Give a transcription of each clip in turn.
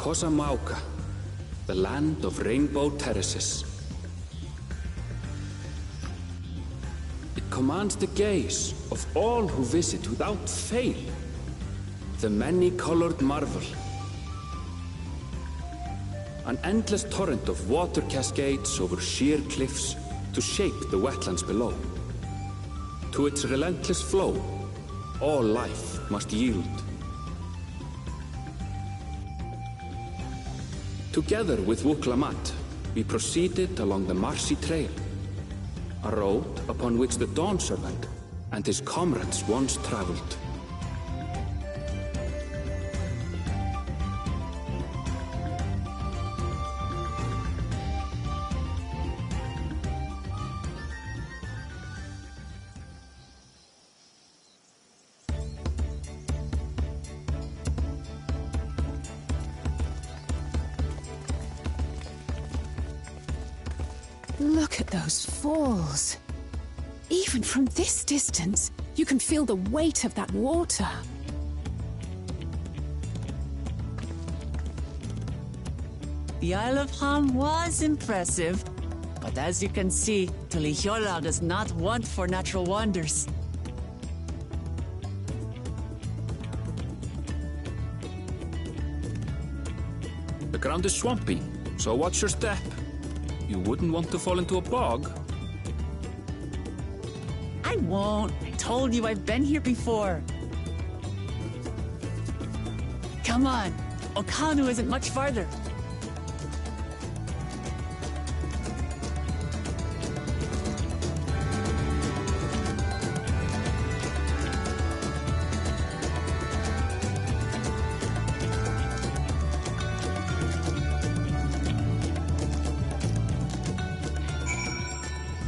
Kosamauka, the land of rainbow terraces. It commands the gaze of all who visit without fail. The many-colored marvel. An endless torrent of water cascades over sheer cliffs to shape the wetlands below. To its relentless flow, all life must yield. Together with Wuklamat, we proceeded along the marshy trail, a road upon which the Dawn Servant and his comrades once traveled. Look at those falls. Even from this distance, you can feel the weight of that water. The Isle of Ham was impressive, but as you can see, Tulihiola does not want for natural wonders. The ground is swampy, so watch your step. You wouldn't want to fall into a bog. I won't. I told you I've been here before. Come on. Okanu isn't much farther.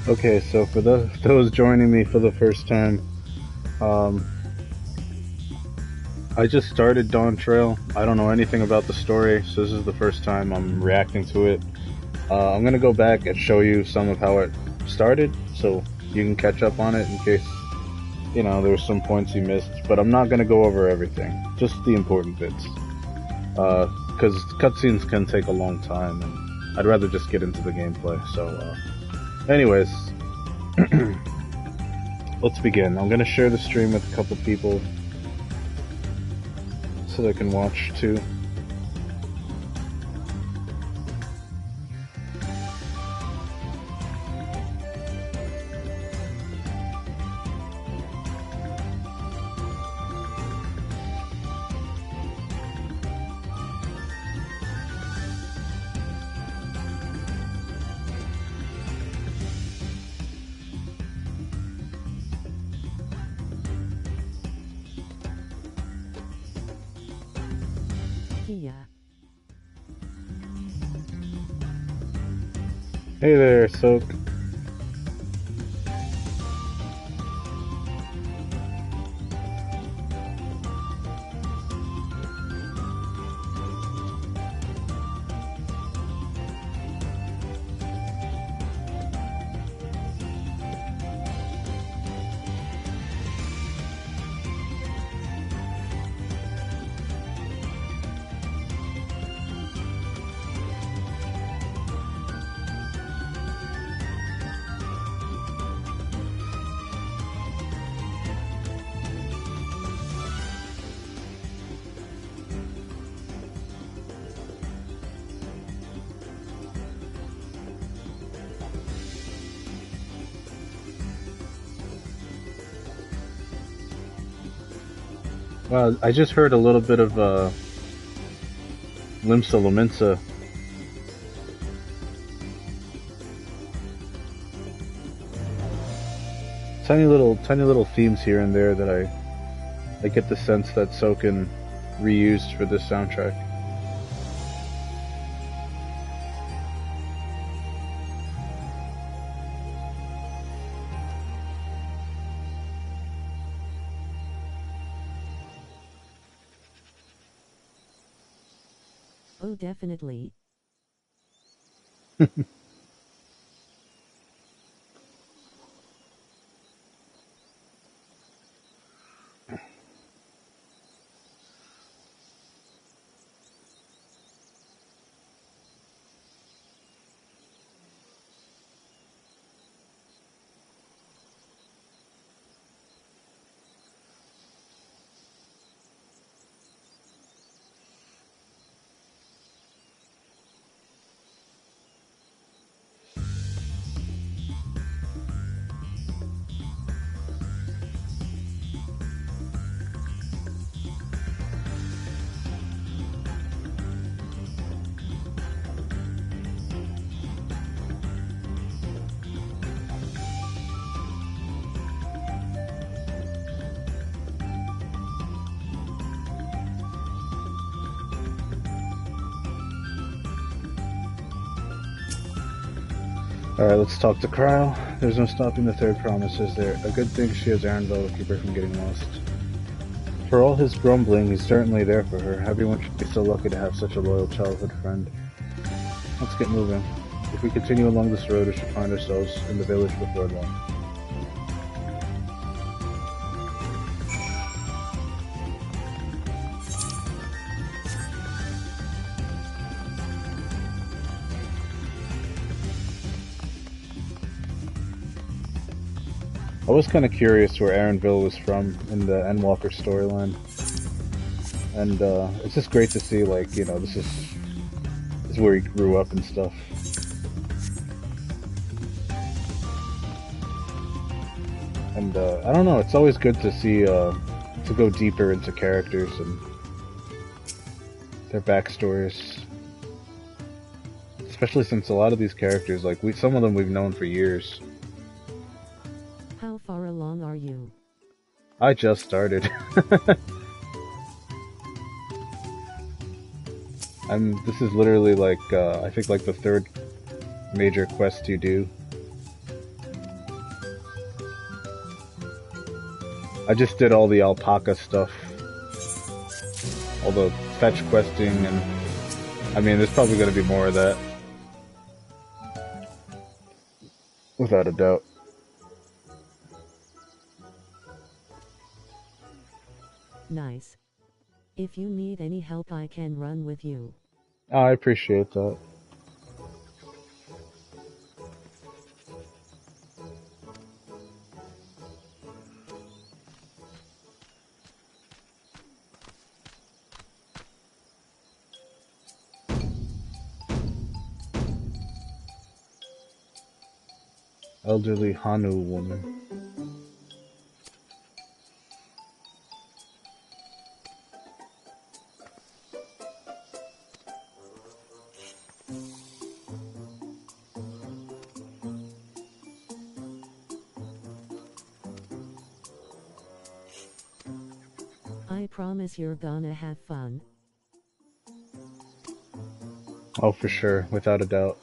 Okay, so for those joining me for the first time, I just started Dawntrail. I don't know anything about the story, so this is the first time I'm reacting to it. I'm gonna go back and show you some of how it started, so you can catch up on it in case, you know, there's some points you missed. But I'm not gonna go over everything, just the important bits. Because cutscenes can take a long time, and I'd rather just get into the gameplay, so, anyways, let's begin. I'm gonna share the stream with a couple people so they can watch too. Hey there, Soak. Well, I just heard a little bit of Limsa Lominsa. Tiny little themes here and there that I get the sense that Soken reused for this soundtrack. Oh, definitely. Alright, let's talk to Cryle. There's no stopping the third promise, is there? A good thing she has Arenville to keep her from getting lost. For all his grumbling, he's certainly there for her. Everyone should be so lucky to have such a loyal childhood friend. Let's get moving. If we continue along this road, we should find ourselves in the village before long. I was kind of curious where Arenville was from in the Endwalker storyline. And it's just great to see, like, you know, this is where he grew up and stuff. And I don't know, it's always good to see, to go deeper into characters and their backstories. Especially since a lot of these characters, like, some of them we've known for years. How far along are you? I just started. This is literally like, I think like the third major quest you do. I just did all the alpaca stuff. All the fetch questing, and I mean, there's probably going to be more of that. Without a doubt. Nice. If you need any help, I can run with you. Oh, I appreciate that. Elderly Hanu woman. I promise you're gonna have fun. Oh, for sure, without a doubt.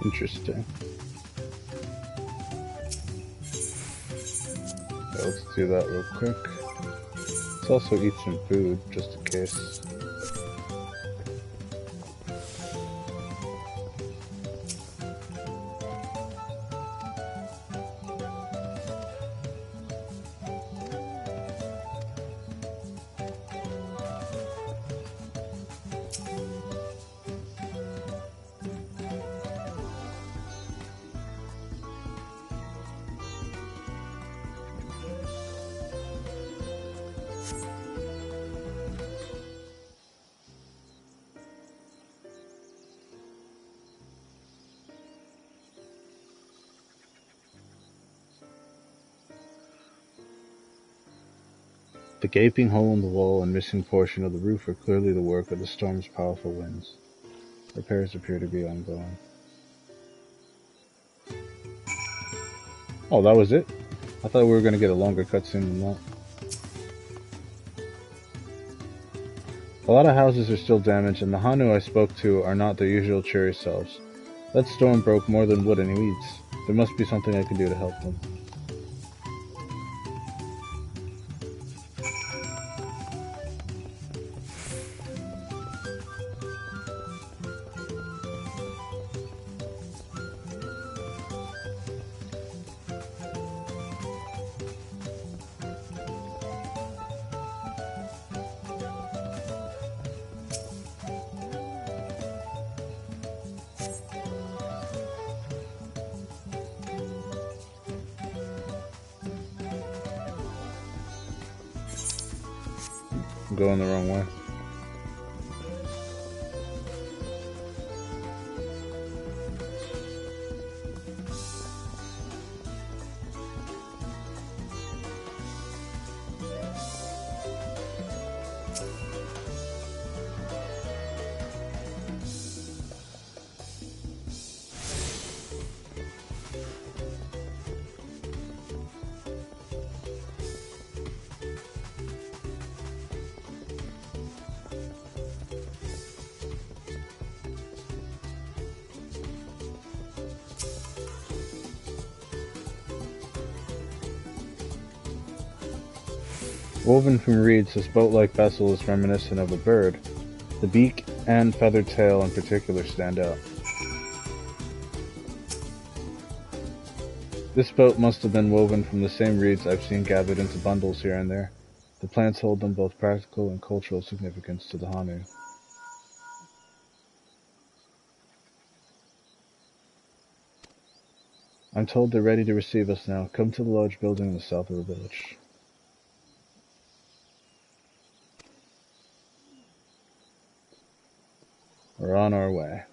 Interesting. Okay, let's do that real quick. Let's also eat some food, just in case. The gaping hole in the wall and missing portion of the roof are clearly the work of the storm's powerful winds. Repairs appear to be ongoing. Oh, that was it? I thought we were going to get a longer cutscene than that. A lot of houses are still damaged, and the Hanu I spoke to are not their usual cheery selves. That storm broke more than wood and weeds. There must be something I can do to help them. I'm going the wrong way. Woven from reeds, this boat-like vessel is reminiscent of a bird. The beak and feathered tail in particular stand out. This boat must have been woven from the same reeds I've seen gathered into bundles here and there. The plants hold them both practical and cultural significance to the Hanu. I'm told they're ready to receive us now. Come to the large building in the south of the village. We're on our way.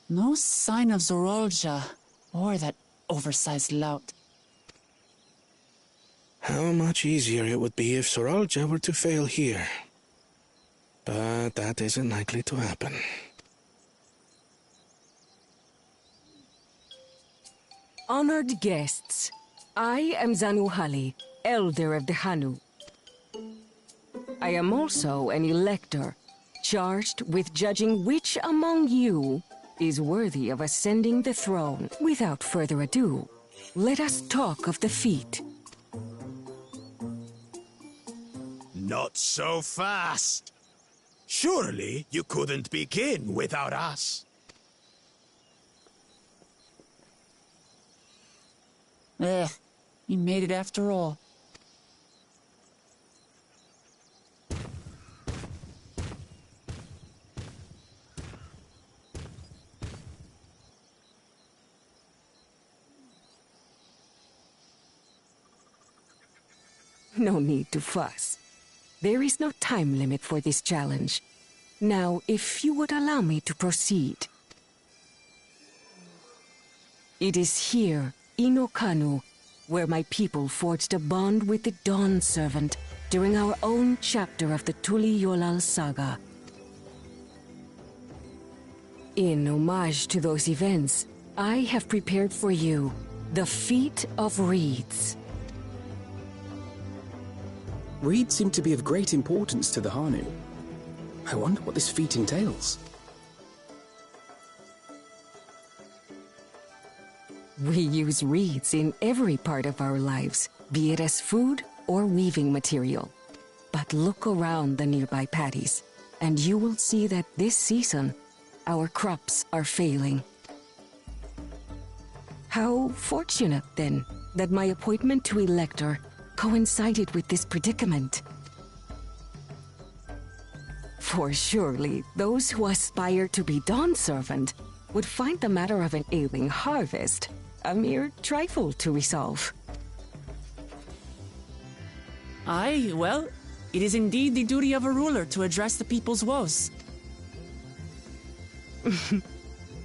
No sign of Zorolja, or that oversized lout. How much easier it would be if Zorolja were to fail here. But that isn't likely to happen. Honored guests, I am Zanuhali, Elder of the Hanu. I am also an elector, charged with judging which among you is worthy of ascending the throne. Without further ado, let us talk of the feat. Not so fast. Surely you couldn't begin without us. You made it after all. No need to fuss. There is no time limit for this challenge. Now, if you would allow me to proceed. It is here, in Okanu, where my people forged a bond with the Dawn Servant during our own chapter of the Tuli Yolal saga. In homage to those events, I have prepared for you the Feat of Reeds. Reeds seem to be of great importance to the Hanu. I wonder what this feat entails. We use reeds in every part of our lives, be it as food or weaving material. But look around the nearby paddies, and you will see that this season, our crops are failing. How fortunate, then, that my appointment to Elector coincided with this predicament. For surely, those who aspire to be Dawn Servant would find the matter of an ailing harvest a mere trifle to resolve. Aye, well, it is indeed the duty of a ruler to address the people's woes.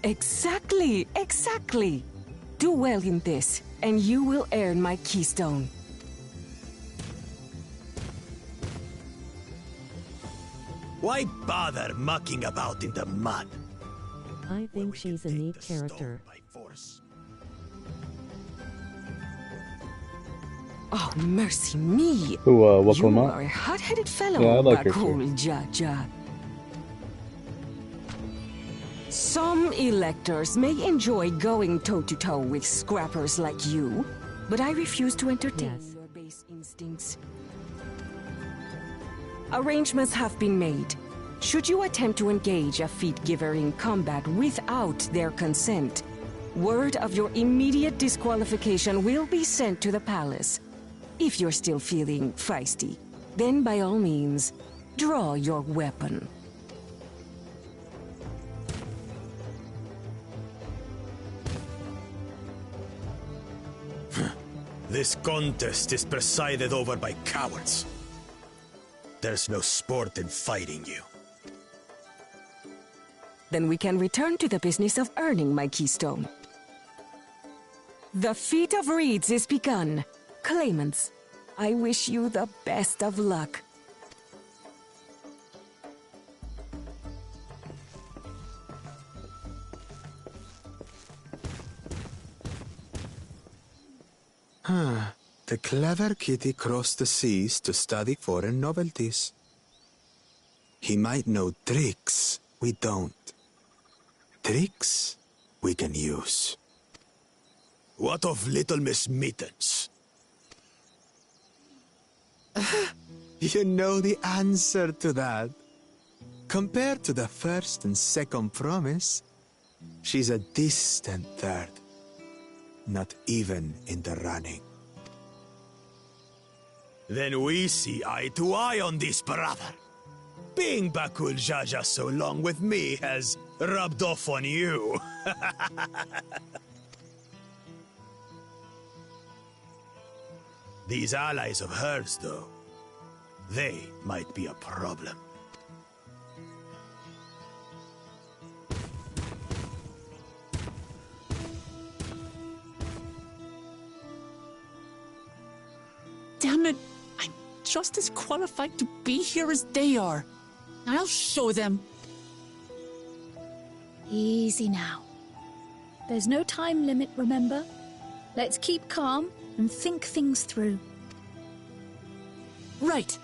Exactly, exactly. Do well in this, and you will earn my keystone. Why bother mucking about in the mud? I think she's a neat character. Oh, mercy me! Who, You Wakoma? are a hot-headed fellow, Yeah, I like her Bakul too. Jaja. Some electors may enjoy going toe-to-toe with scrappers like you, but I refuse to entertain Yes. your base instincts. Arrangements have been made. Should you attempt to engage a feat giver in combat without their consent, Word of your immediate disqualification will be sent to the palace. If you're still feeling feisty, then by all means, draw your weapon. This contest is presided over by cowards. There's no sport in fighting you. Then we can return to the business of earning my keystone. The Feat of Reeds is begun. Claimants, I wish you the best of luck. The clever kitty crossed the seas to study foreign novelties. He might know tricks we don't. Tricks we can use. What of Little Miss Mittens? You know the answer to that. Compared to the first and second promise, she's a distant third. Not even in the running. Then we see eye to eye on this, brother. Being Bakul Jaja so long with me has rubbed off on you. These allies of hers, though, they might be a problem. Damn it! I'm just as qualified to be here as they are. I'll show them. Easy now. There's no time limit, remember? Let's keep calm and think things through. Right.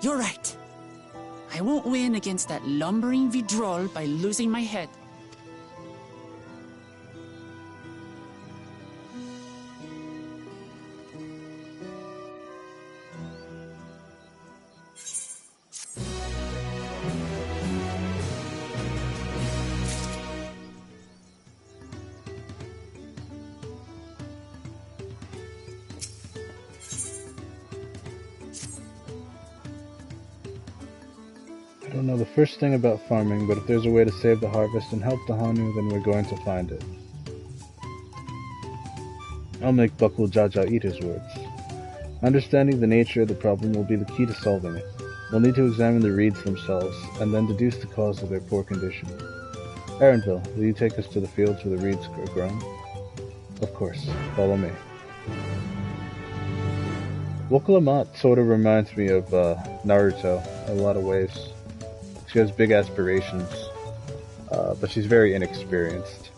You're right. I won't win against that lumbering Vidrol by losing my head. I don't know the first thing about farming, but if there's a way to save the harvest and help the Hanu, then we're going to find it. I'll make Bakul Jaja eat his words. Understanding the nature of the problem will be the key to solving it. We'll need to examine the reeds themselves, and then deduce the cause of their poor condition. Aaronville, will you take us to the fields where the reeds are grown? Of course. Follow me. Wokalamat sort of reminds me of Naruto in a lot of ways. She has big aspirations, but she's very inexperienced.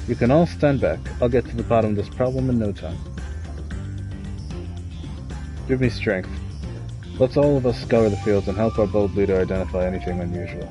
You can all stand back. I'll get to the bottom of this problem in no time. Give me strength. Let's all of us scour the fields and help our bold leader identify anything unusual.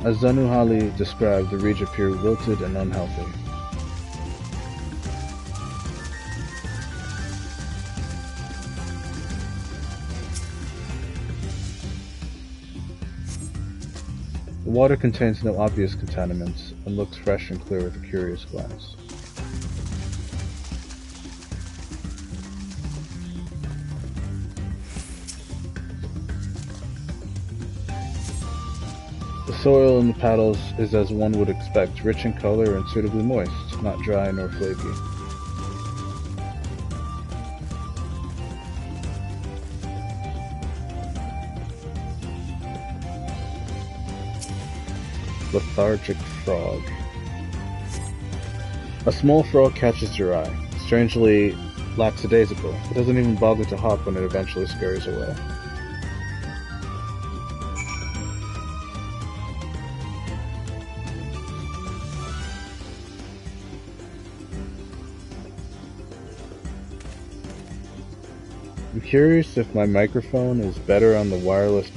As Zanuhali described, the reeds appear wilted and unhealthy. The water contains no obvious contaminants and looks fresh and clear with a curious glance. The soil in the paddles is as one would expect, rich in color and suitably moist, not dry nor flaky. Lethargic frog. A small frog catches your eye. Strangely lackadaisical. It doesn't even bother to hop when it eventually scurries away. I'm curious if my microphone is better on the wireless.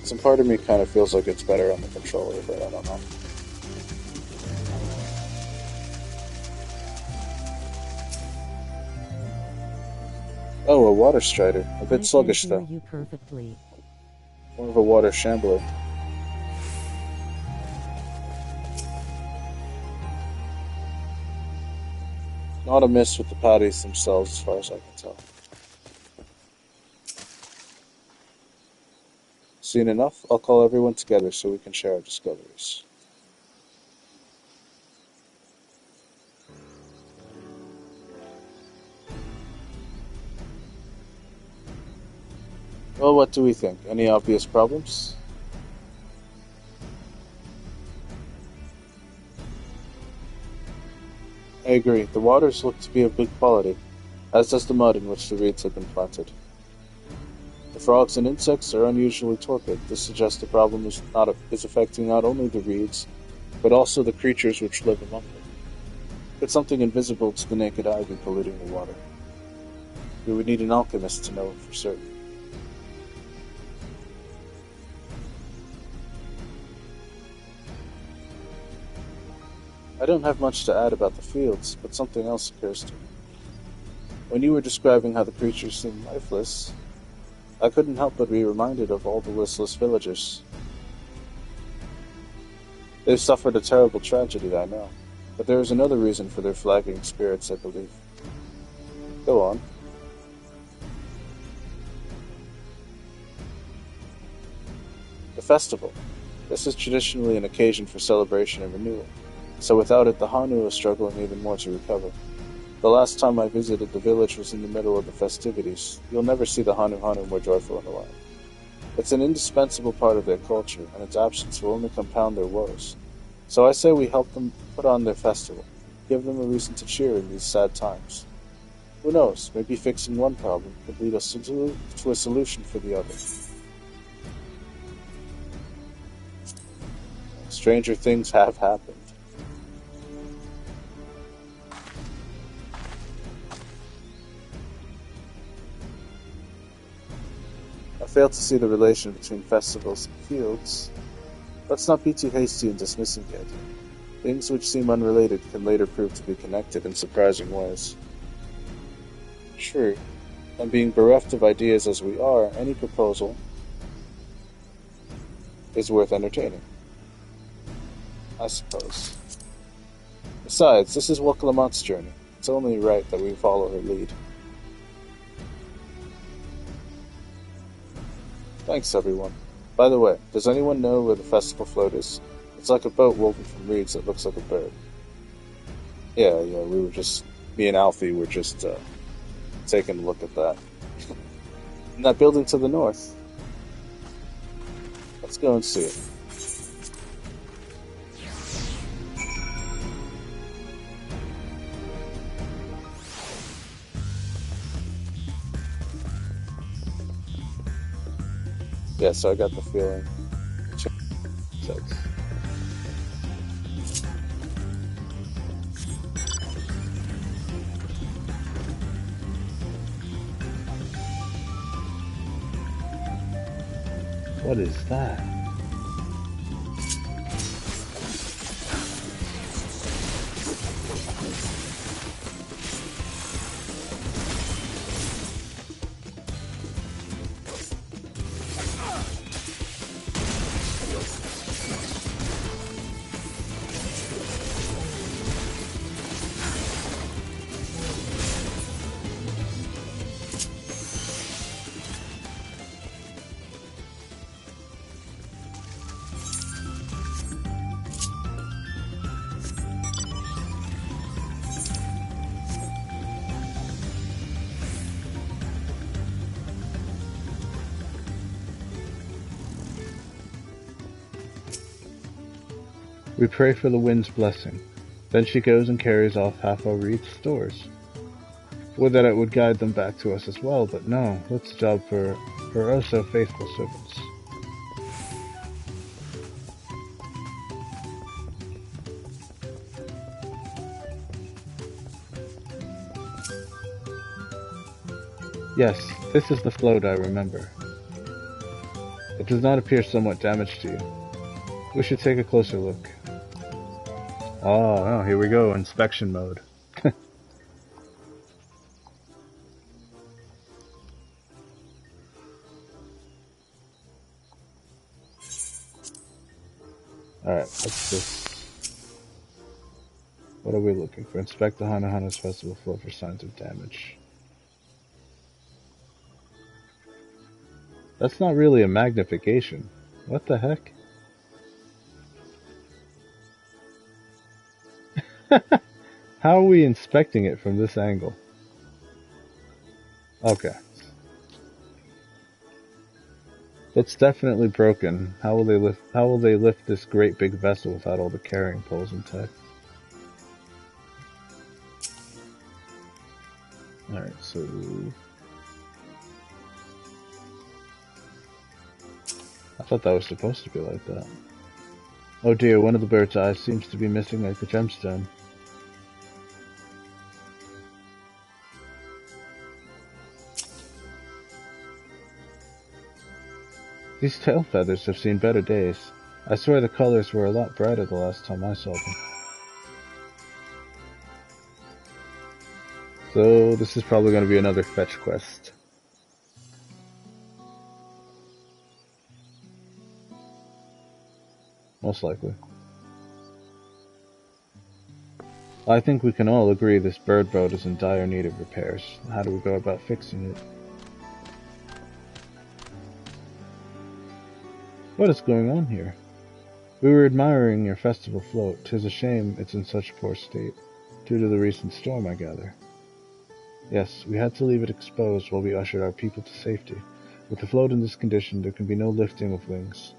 Some part of me kind of feels like it's better on the controller, but I don't know. Oh, a water strider. A bit sluggish, though. You perfectly. More of a water shambler. Not amiss with the patties themselves, as far as I can tell. Seen enough? I'll call everyone together so we can share our discoveries. Well, what do we think? Any obvious problems? I agree. The waters look to be of good quality, as does the mud in which the reeds have been planted. The frogs and insects are unusually torpid. This suggests the problem is affecting not only the reeds, but also the creatures which live among them. Could something invisible to the naked eye be polluting the water? We would need an alchemist to know for certain. I don't have much to add about the fields, but something else occurs to me. When you were describing how the creatures seem lifeless, I couldn't help but be reminded of all the listless villagers. They've suffered a terrible tragedy, I know, but there is another reason for their flagging spirits, I believe. Go on. The festival. This is traditionally an occasion for celebration and renewal. So without it, the Hanu is struggling even more to recover. The last time I visited the village was in the middle of the festivities. You'll never see the Hanu more joyful and alive. It's an indispensable part of their culture, and its absence will only compound their woes. So I say we help them put on their festival, give them a reason to cheer in these sad times. Who knows, maybe fixing one problem could lead us to a solution for the other. Stranger things have happened. I fail to see the relation between festivals and fields. Let's not be too hasty in dismissing the idea. Things which seem unrelated can later prove to be connected in surprising ways. True, and being bereft of ideas as we are, any proposal is worth entertaining. I suppose. Besides, this is Wakalamat's journey. It's only right that we follow her lead. Thanks, everyone. By the way, does anyone know where the festival float is? It's like a boat woven from reeds that looks like a bird. Yeah, me and Alfie were just taking a look at that. In that building to the north. Let's go and see it. Yeah, so I got the feeling. What is that? We pray for the wind's blessing. Then she goes and carries off half our reed's stores. Would that it would guide them back to us as well, but no, that's a job for her oh so faithful servants. Yes, this is the float I remember. It does not appear somewhat damaged to you. We should take a closer look. Oh, here we go, inspection mode. Alright, what's this? What are we looking for? Inspect the Hana's festival float for signs of damage. That's not really a magnification. What the heck? How are we inspecting it from this angle? Okay. It's definitely broken. How will they lift this great big vessel without all the carrying poles intact? Alright, so I thought that was supposed to be like that. Oh dear, one of the bird's eyes seems to be missing like a gemstone. These tail feathers have seen better days. I swear the colors were a lot brighter the last time I saw them. So this is probably going to be another fetch quest. Most likely. I think we can all agree this bird boat is in dire need of repairs. How do we go about fixing it? What is going on here? We were admiring your festival float. 'Tis a shame it's in such poor state, due to the recent storm, I gather. Yes, we had to leave it exposed while we ushered our people to safety. With the float in this condition, there can be no lifting of wings.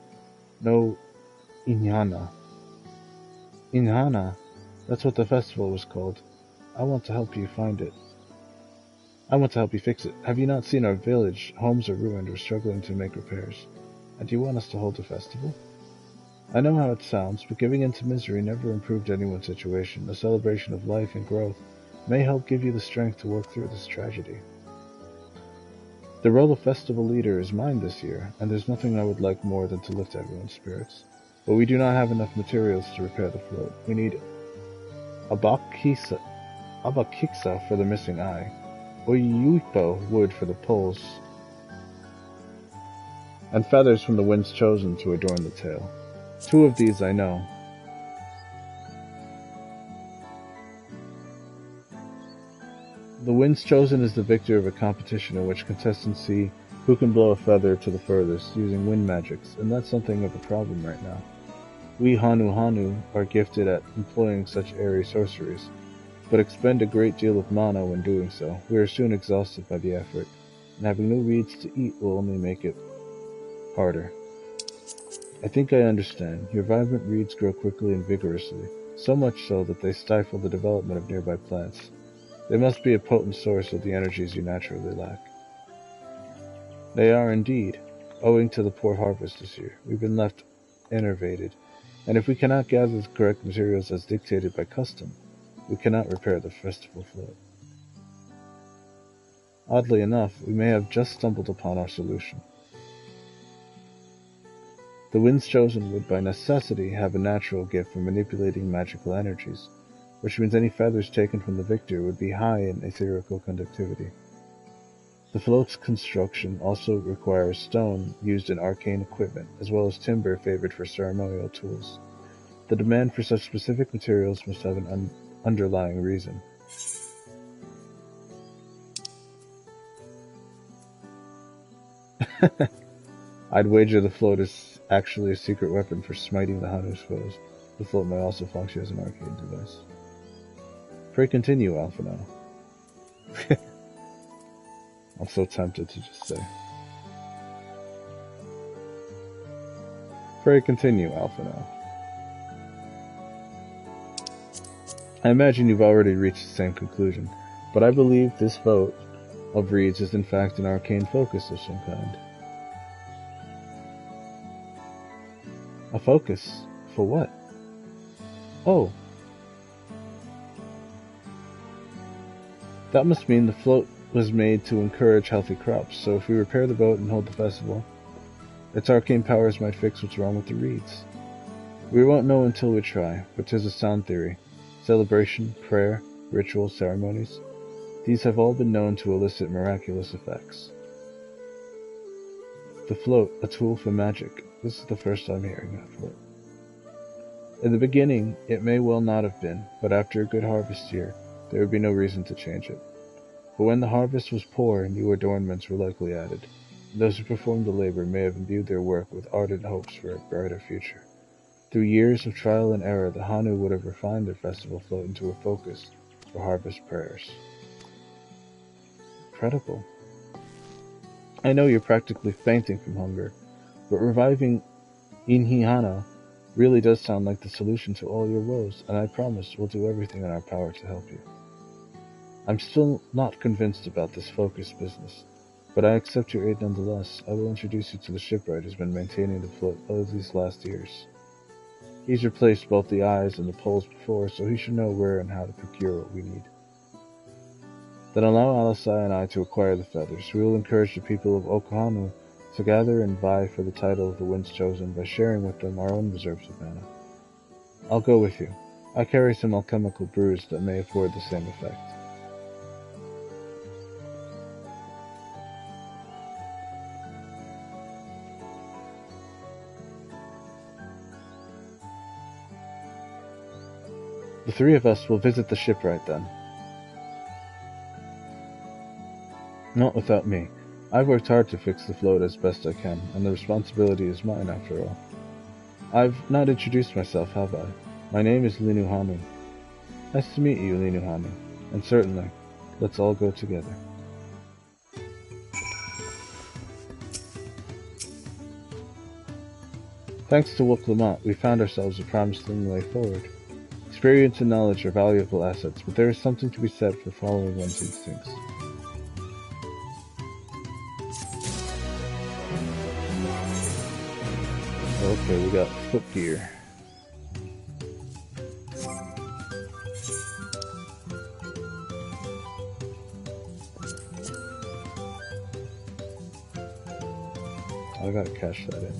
No Inhana. Inhana? That's what the festival was called. I want to help you find it. I want to help you fix it. Have you not seen our village? Homes are ruined. We're struggling to make repairs. And you want us to hold a festival? I know how it sounds, but giving in to misery never improved anyone's situation. A celebration of life and growth may help give you the strength to work through this tragedy. The role of festival leader is mine this year, and there's nothing I would like more than to lift everyone's spirits. But we do not have enough materials to repair the float. We need abakiksa for the missing eye, oyuipo wood for the poles, and feathers from the winds chosen to adorn the tail. 2 of these I know. The winds chosen is the victor of a competition in which contestants see who can blow a feather to the furthest using wind magics, and that's something of a problem right now. We Hanu are gifted at employing such airy sorceries, but expend a great deal of mana when doing so. We are soon exhausted by the effort, and having no reeds to eat will only make it harder. I think I understand. Your vibrant reeds grow quickly and vigorously, so much so that they stifle the development of nearby plants. They must be a potent source of the energies you naturally lack. They are indeed. Owing to the poor harvest this year, we've been left enervated, and if we cannot gather the correct materials as dictated by custom, we cannot repair the festival float. Oddly enough, we may have just stumbled upon our solution. The winds chosen would by necessity have a natural gift for manipulating magical energies, which means any feathers taken from the victor would be high in etherical conductivity. The float's construction also requires stone used in arcane equipment, as well as timber favored for ceremonial tools. The demand for such specific materials must have an underlying reason. I'd wager the float is actually a secret weapon for smiting the Hanu's foes. The float may also function as an arcane device. Pray continue, Alphino. I'm so tempted to just say. Pray continue, Alphino. I imagine you've already reached the same conclusion, but I believe this vote of reeds is in fact an arcane focus of some kind. A focus? For what? Oh. That must mean the float was made to encourage healthy crops, so if we repair the boat and hold the festival, its arcane powers might fix what's wrong with the reeds. We won't know until we try, but 'tis a sound theory. Celebration, prayer, ritual, ceremonies, these have all been known to elicit miraculous effects. The float, a tool for magic. This is the first time hearing that float. In the beginning, it may well not have been, but after a good harvest year, there would be no reason to change it. But when the harvest was poor, new adornments were likely added. Those who performed the labor may have imbued their work with ardent hopes for a brighter future. Through years of trial and error, the Hanu would have refined their festival float into a focus for harvest prayers. Incredible. I know you're practically fainting from hunger, but reviving Inhihana really does sound like the solution to all your woes, and I promise we'll do everything in our power to help you. I'm still not convinced about this focus business, but I accept your aid nonetheless. I will introduce you to the shipwright who's been maintaining the float all these last years. He's replaced both the eyes and the poles before, so he should know where and how to procure what we need. Then allow Alisai and I to acquire the feathers. We will encourage the people of Okahanu to gather and vie for the title of the Winds Chosen by sharing with them our own reserves of mana. I'll go with you. I carry some alchemical brews that may afford the same effect. The three of us will visit the shipwright then. Not without me. I've worked hard to fix the float as best I can, and the responsibility is mine after all. I've not introduced myself, have I? My name is Linu Hanu. Nice to meet you, Linu Hanu, and certainly, let's all go together. Thanks to Wook Lamont, we found ourselves a promising way forward. Experience and knowledge are valuable assets, but there is something to be said for following one's instincts. Okay, we got footgear. I gotta cash that in.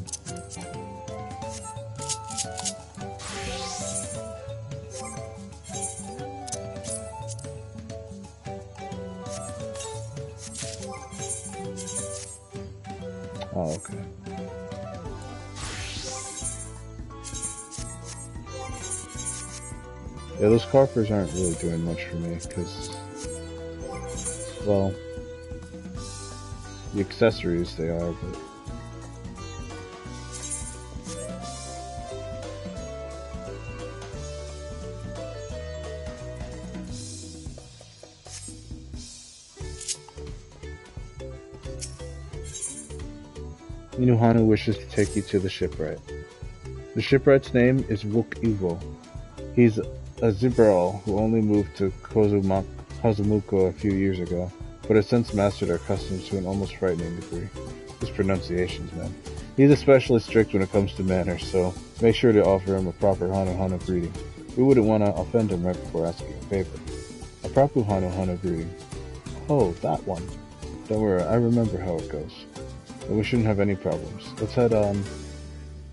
Oh, okay. Yeah, those carpers aren't really doing much for me, because, well, the accessories they are, but... Inuhanu wishes to take you to the shipwright. The shipwright's name is Wook Iwo. He's a Zibral who only moved to Kozumuko a few years ago, but has since mastered our customs to an almost frightening degree. His pronunciations, man. He's especially strict when it comes to manners, so make sure to offer him a proper Hanu greeting. We wouldn't want to offend him right before asking a favor. A proper Hanu greeting. Oh, that one. Don't worry, I remember how it goes. And we shouldn't have any problems. Let's head on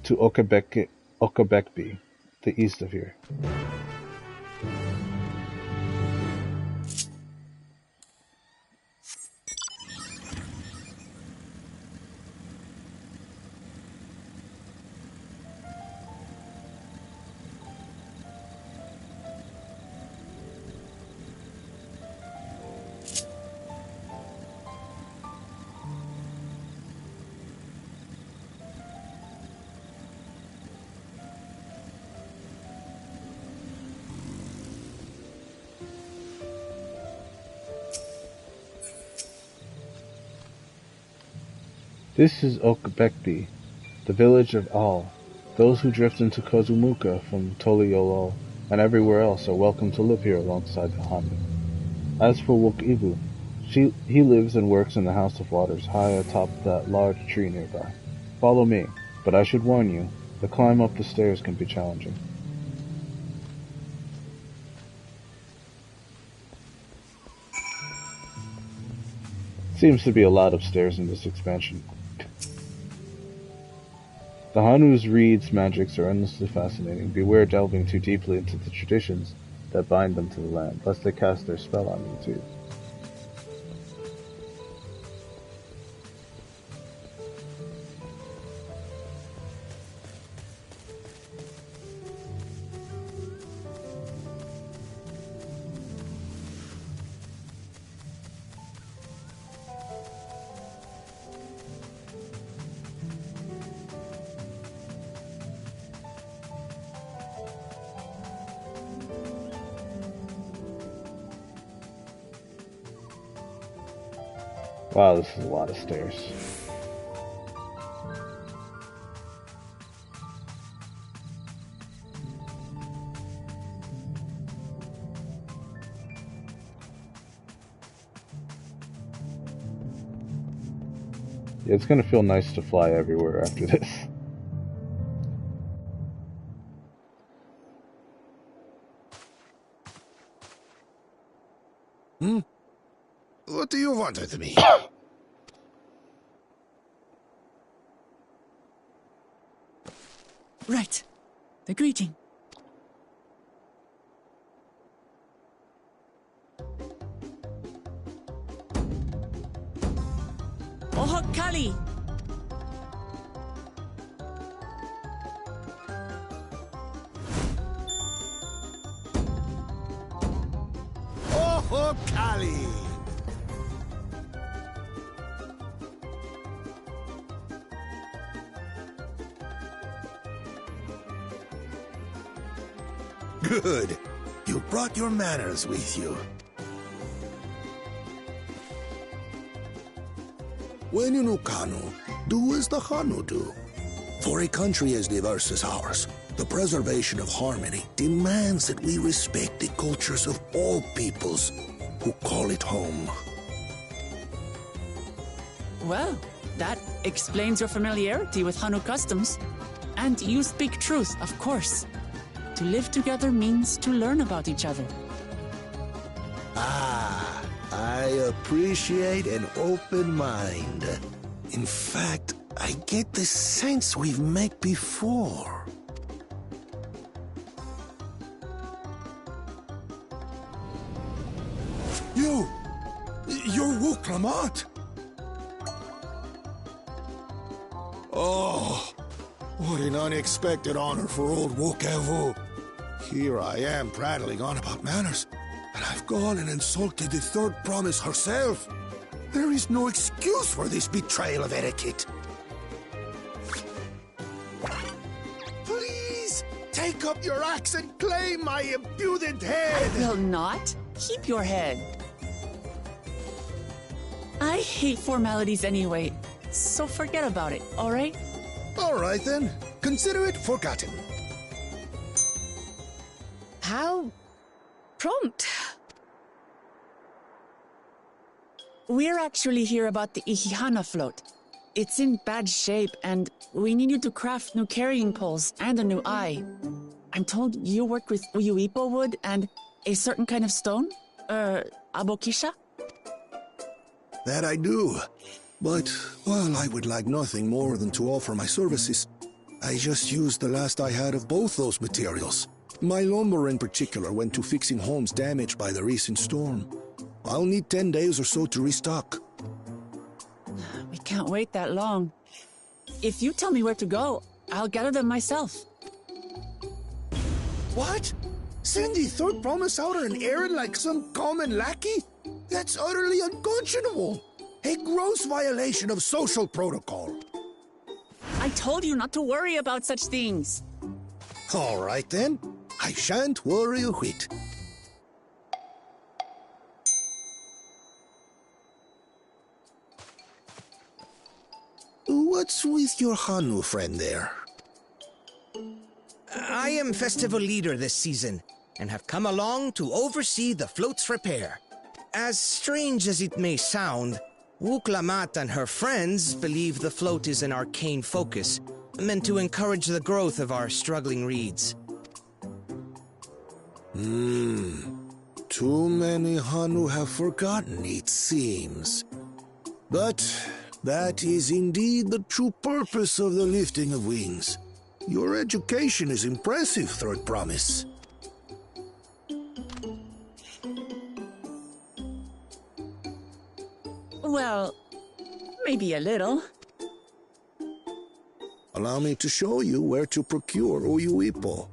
to Okabekbi, the east of here. This is Okabekbi, the village of Al. Those who drift into Kozumuka from Toliolol and everywhere else are welcome to live here alongside the Hanu. As for Wokivu, he lives and works in the House of Waters high atop that large tree nearby. Follow me, but I should warn you, the climb up the stairs can be challenging. Seems to be a lot of stairs in this expansion. The Hanu's reeds magics are endlessly fascinating. Beware delving too deeply into the traditions that bind them to the land, lest they cast their spell on you too. Wow, this is a lot of stairs. Yeah, it's gonna feel nice to fly everywhere after this. What do you want with me? Right. The greeting. Ohokali! Ohokali! Good. You brought your manners with you. When you know Kanu, do as the Hanu do. For a country as diverse as ours, the preservation of harmony demands that we respect the cultures of all peoples who call it home. Well, that explains your familiarity with Hanu customs. And you speak truth, of course. To live together means to learn about each other. Ah, I appreciate an open mind. In fact, I get the sense we've met before. You're Wuklamat? Oh, what an unexpected honor for old Wokevu. Here I am prattling on about manners, and I've gone and insulted the third promise herself. There is no excuse for this betrayal of etiquette. Please, take up your axe and claim my impudent head! I will not. Keep your head. I hate formalities anyway, so forget about it, alright? Alright then. Consider it forgotten. How prompt. We're actually here about the Ihihana float. It's in bad shape, and we need you to craft new carrying poles and a new eye. I'm told you work with Uyuipo wood and a certain kind of stone? Abokisha? That I do. But, well, I would like nothing more than to offer my services. I just used the last I had of both those materials. My lumber in particular went to fixing homes damaged by the recent storm. I'll need 10 days or so to restock. We can't wait that long. If you tell me where to go, I'll gather them myself. What? Send the third promise out on an errand like some common lackey? That's utterly unconscionable. A gross violation of social protocol. I told you not to worry about such things. All right then. I shan't worry a whit. What's with your Hanu friend there? I am festival leader this season. and have come along to oversee the float's repair. As strange as it may sound, Wuklamat and her friends believe the float is an arcane focus, meant to encourage the growth of our struggling reeds. Too many Hanu have forgotten, it seems. But that is indeed the true purpose of the lifting of wings. Your education is impressive, Third Promise. Well, maybe a little. Allow me to show you where to procure Oyuipo.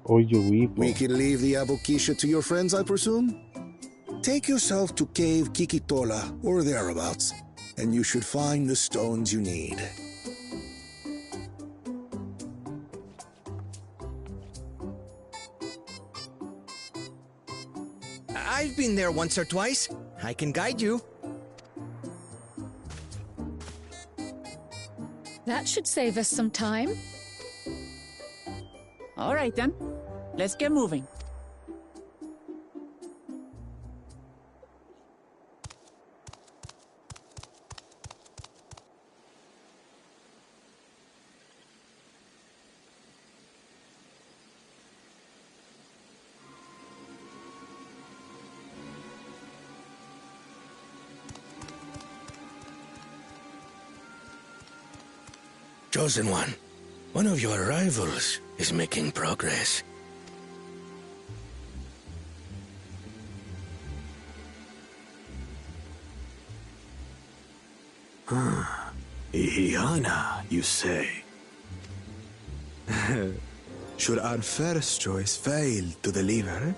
Oyuipo? We can leave the Abokisha to your friends, I presume? Take yourself to Cave Kikitola, or thereabouts, and you should find the stones you need. I've been there once or twice. I can guide you. That should save us some time. All right then, let's get moving. Chosen one of your rivals is making progress. Ihiana, you say? Should our first choice fail to deliver,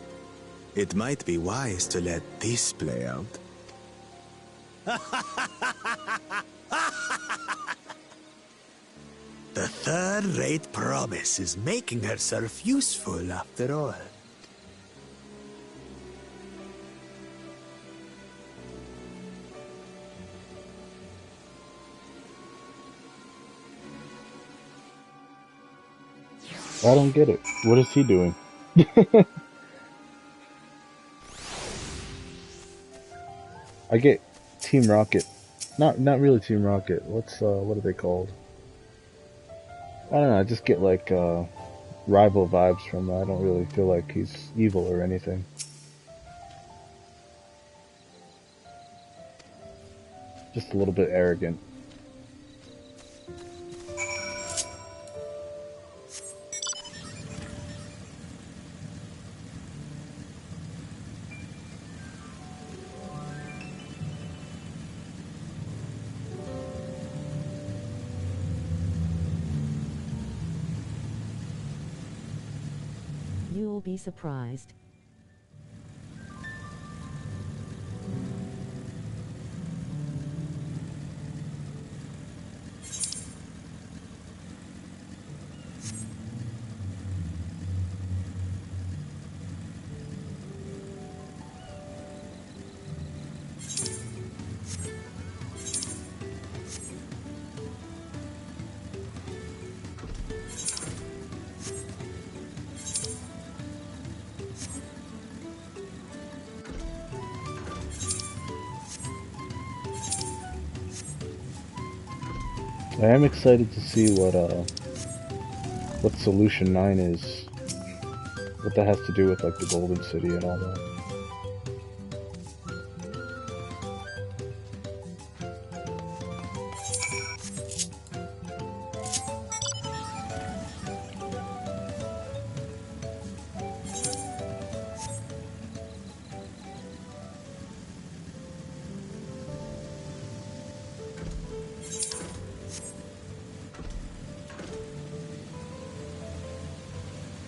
it might be wise to let this play out. The third-rate Promise is making herself useful after all. I don't get it. What is he doing? I get Team Rocket. Not really Team Rocket. What are they called? I don't know, I just get like rival vibes from him. I don't really feel like he's evil or anything. Just a little bit arrogant. You'll be surprised. I am excited to see what Solution 9 is. What that has to do with like the Golden City and all that.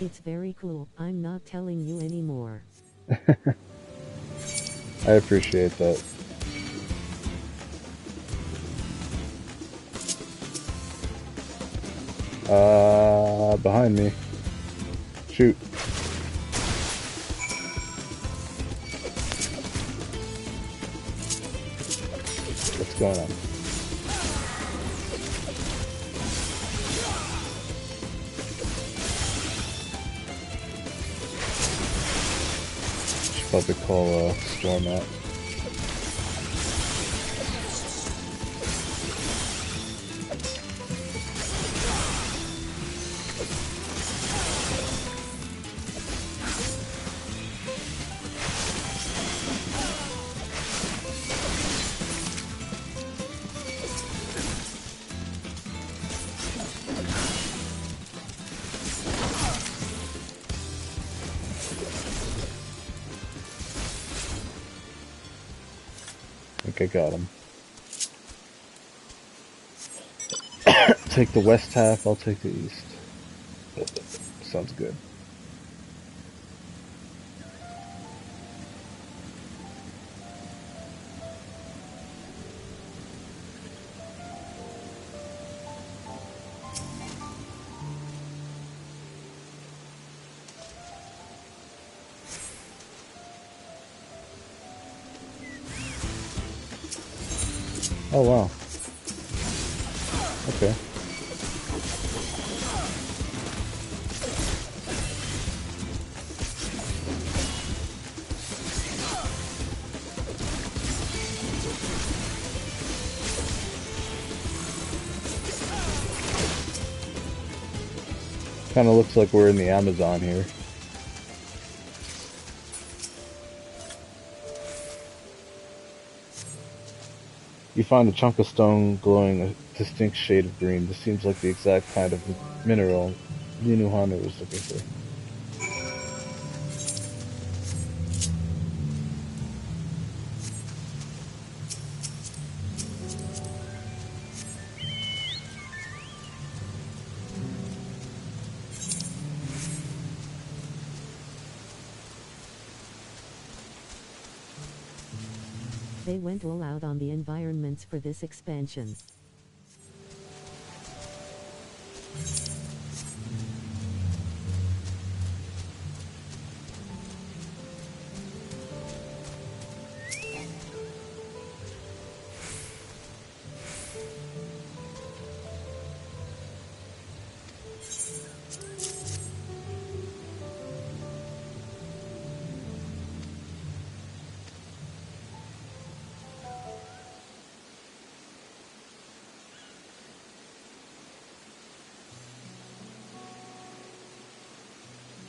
It's very cool. I'm not telling you anymore. I appreciate that. Behind me. Shoot. What's going on? Puppet call Storm out. I got him. Take the west half, I'll take the east. Sounds good. Oh wow. Okay. Kind of looks like we're in the Amazon here. You find a chunk of stone glowing a distinct shade of green. This seems like the exact kind of mineral Linuhanu was looking for. They went all out on the environments for this expansion.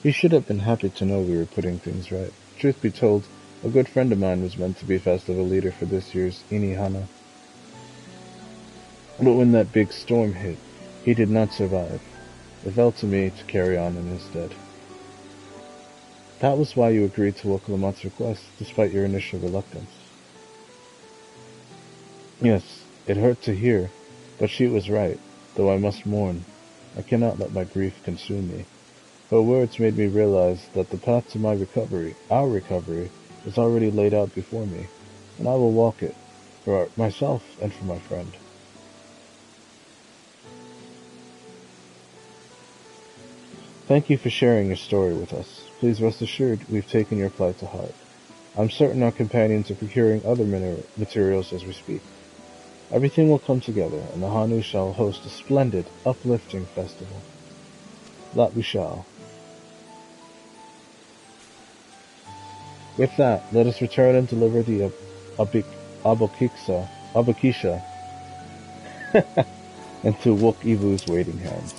He should have been happy to know we were putting things right. Truth be told, a good friend of mine was meant to be festival leader for this year's Inihana. But when that big storm hit, he did not survive. It fell to me to carry on in his stead. That was why you agreed to Wakulamat's request, despite your initial reluctance. Yes, it hurt to hear, but she was right, though I must mourn. I cannot let my grief consume me. Her words made me realize that the path to my recovery, our recovery, is already laid out before me, and I will walk it, for myself and for my friend. Thank you for sharing your story with us. Please rest assured we've taken your plight to heart. I'm certain our companions are procuring other materials as we speak. Everything will come together, and the Hanu shall host a splendid, uplifting festival. That we shall. With that, let us return and deliver the Abokisha into Wook Ivu's waiting hands.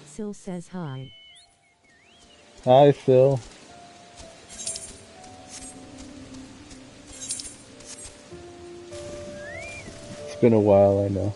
Sil says hi. Hi, Phil. It's been a while, I know.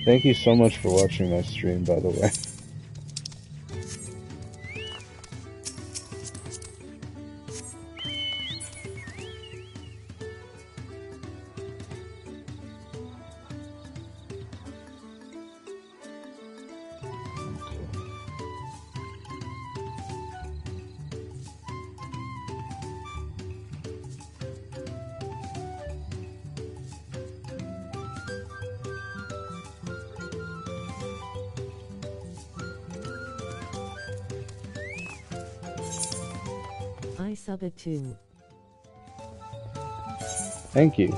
Thank you so much for watching my stream, by the way. I sub it too. Thank you.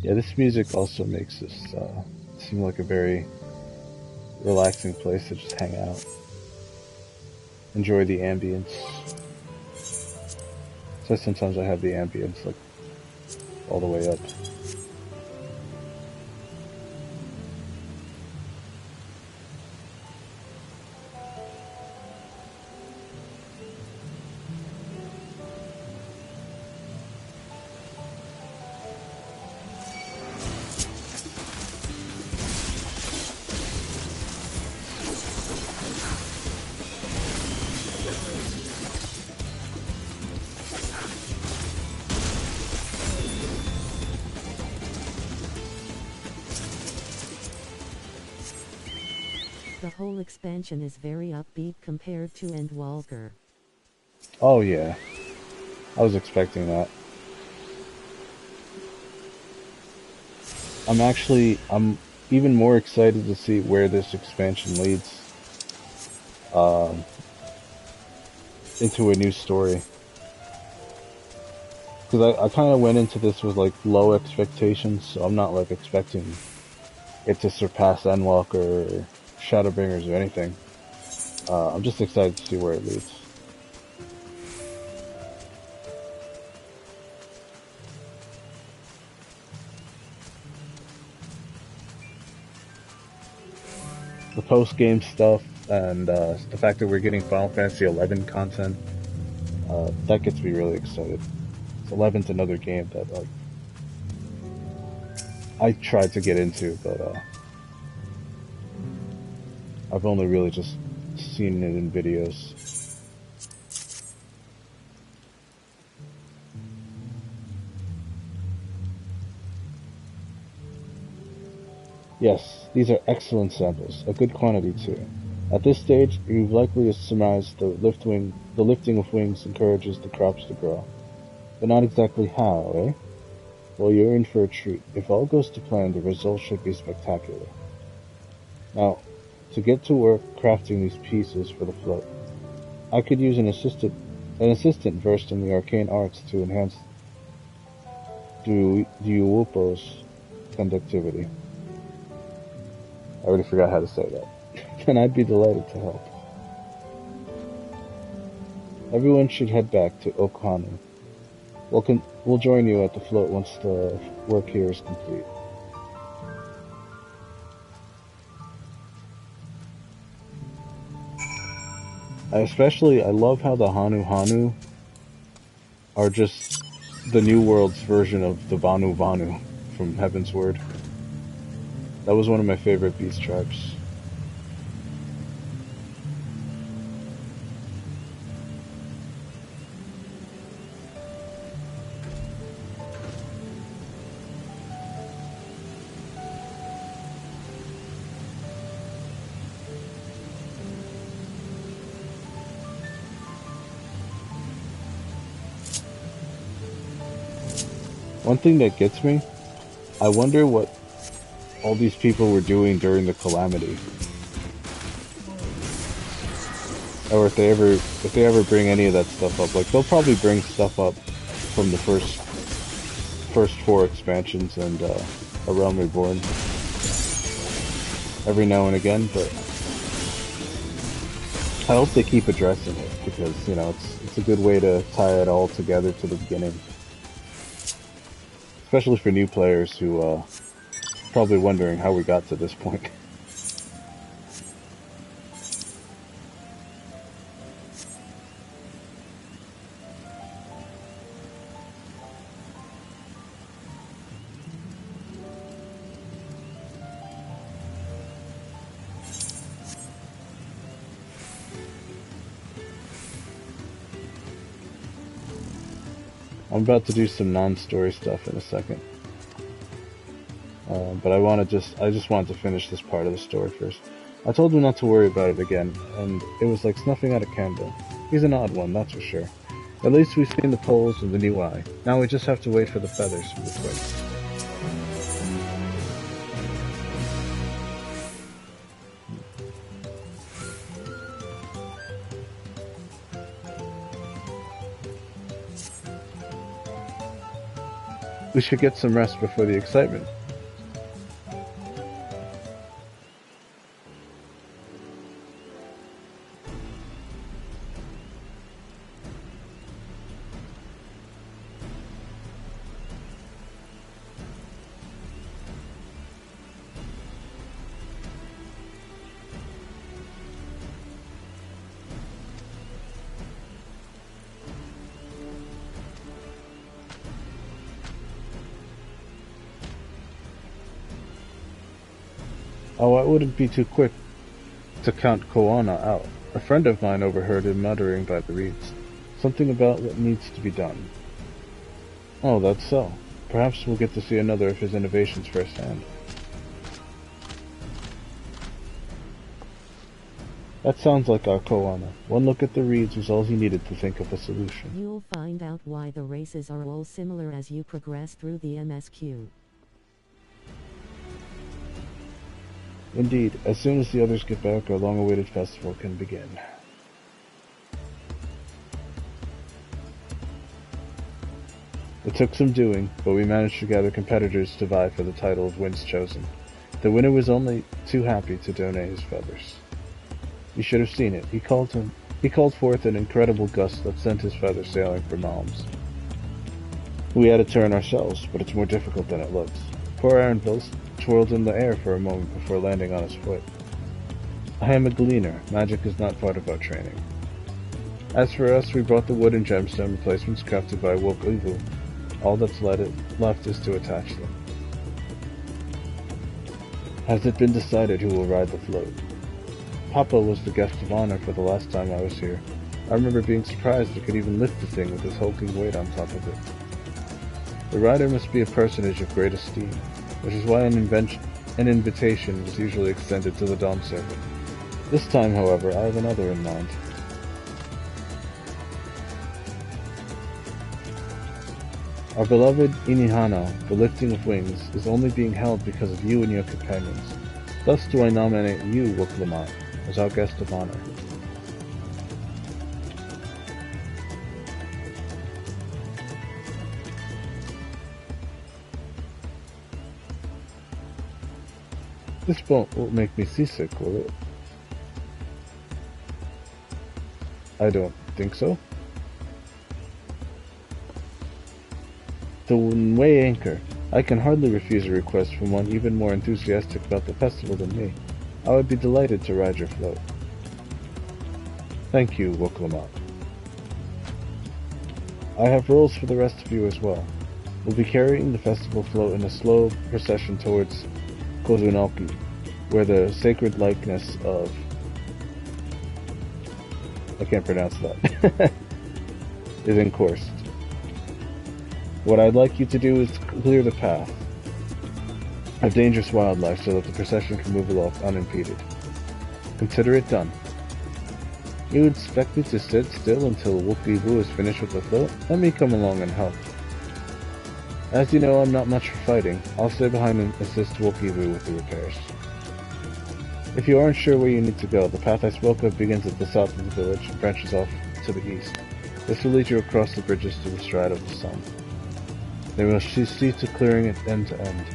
Yeah, this music also makes this seem like a very relaxing place to just hang out. Enjoy the ambience. So sometimes I have the ambience like all the way up. The whole expansion is very upbeat compared to Endwalker. Oh yeah, I was expecting that. I'm even more excited to see where this expansion leads into a new story. Because I kind of went into this with like low expectations, so I'm not like expecting it to surpass Endwalker or Shadowbringers or anything. I'm just excited to see where it leads. The post-game stuff and the fact that we're getting Final Fantasy XI content, that gets me really excited. 11's another game that like I tried to get into, but I've only really just seen it in videos. Yes, these are excellent samples, a good quantity too. At this stage, you've likely surmised the lifting of wings encourages the crops to grow. But not exactly how, eh? Well, you're in for a treat. If all goes to plan, the result should be spectacular. Now, to get to work crafting these pieces for the float, I could use an assistant versed in the arcane arts to enhance Duupo's conductivity. I already forgot how to say that. And I'd be delighted to help. Everyone should head back to Okhanu. We'll join you at the float once the work here is complete. I love how the Hanu are just the New World's version of the Vanu from Heaven's Word. That was one of my favorite beast tribes. One thing that gets me, I wonder what all these people were doing during the calamity. Or if they ever bring any of that stuff up. Like, they'll probably bring stuff up from the first 4 expansions and A Realm Reborn every now and again, but I hope they keep addressing it, because, you know, it's a good way to tie it all together to the beginning. especially for new players who probably wondering how we got to this point. I'm about to do some non-story stuff in a second. But I just wanted to finish this part of the story first. I told him not to worry about it again, and it was like snuffing out a candle. He's an odd one, that's for sure. At least we've seen the poles and the new eye. Now we just have to wait for the feathers for the twig. We should get some rest before the excitement. Oh, I wouldn't be too quick to count Koana out. A friend of mine overheard him muttering by the reeds. Something about what needs to be done. Oh, that's so. Perhaps we'll get to see another of his innovations firsthand. That sounds like our Koana. One look at the reeds was all he needed to think of a solution. You'll find out why the races are all similar as you progress through the MSQ. Indeed, as soon as the others get back, our long-awaited festival can begin. It took some doing, but we managed to gather competitors to vie for the title of Winds Chosen. The winner was only too happy to donate his feathers. You should have seen it. He called forth an incredible gust that sent his feathers sailing for Malms. We had to turn ourselves, but it's more difficult than it looks. Poor Arenville's twirled in the air for a moment before landing on his foot. I am a gleaner. Magic is not part of our training. As for us, we brought the wood and gemstone replacements crafted by Woke Uvu. All that's left is to attach them. Has it been decided who will ride the float? Papa was the guest of honor for the last time I was here. I remember being surprised he could even lift the thing with his hulking weight on top of it. The rider must be a personage of great esteem, which is why an invitation was usually extended to the Dawn servant. This time, however, I have another in mind. Our beloved Inihano, the lifting of wings, is only being held because of you and your companions. Thus do I nominate you, Woklamat, as our guest of honor. This won't make me seasick, will it? I don't think so. The Way Anchor. I can hardly refuse a request from one even more enthusiastic about the festival than me. I would be delighted to ride your float. Thank you, Woklamat. I have rules for the rest of you as well. We'll be carrying the festival float in a slow procession towards Kozunoki, where the sacred likeness of... I can't pronounce that. is encouraged. What I'd like you to do is clear the path of dangerous wildlife so that the procession can move along unimpeded. Consider it done. You expect me to sit still until Wokibu is finished with the float? Let me come along and help. As you know, I'm not much for fighting. I'll stay behind and assist Wokibu with the repairs. If you aren't sure where you need to go, the path I spoke of begins at the south of the village and branches off to the east. This will lead you across the bridges to the Stride of the Sun. They will see to clearing it end to end.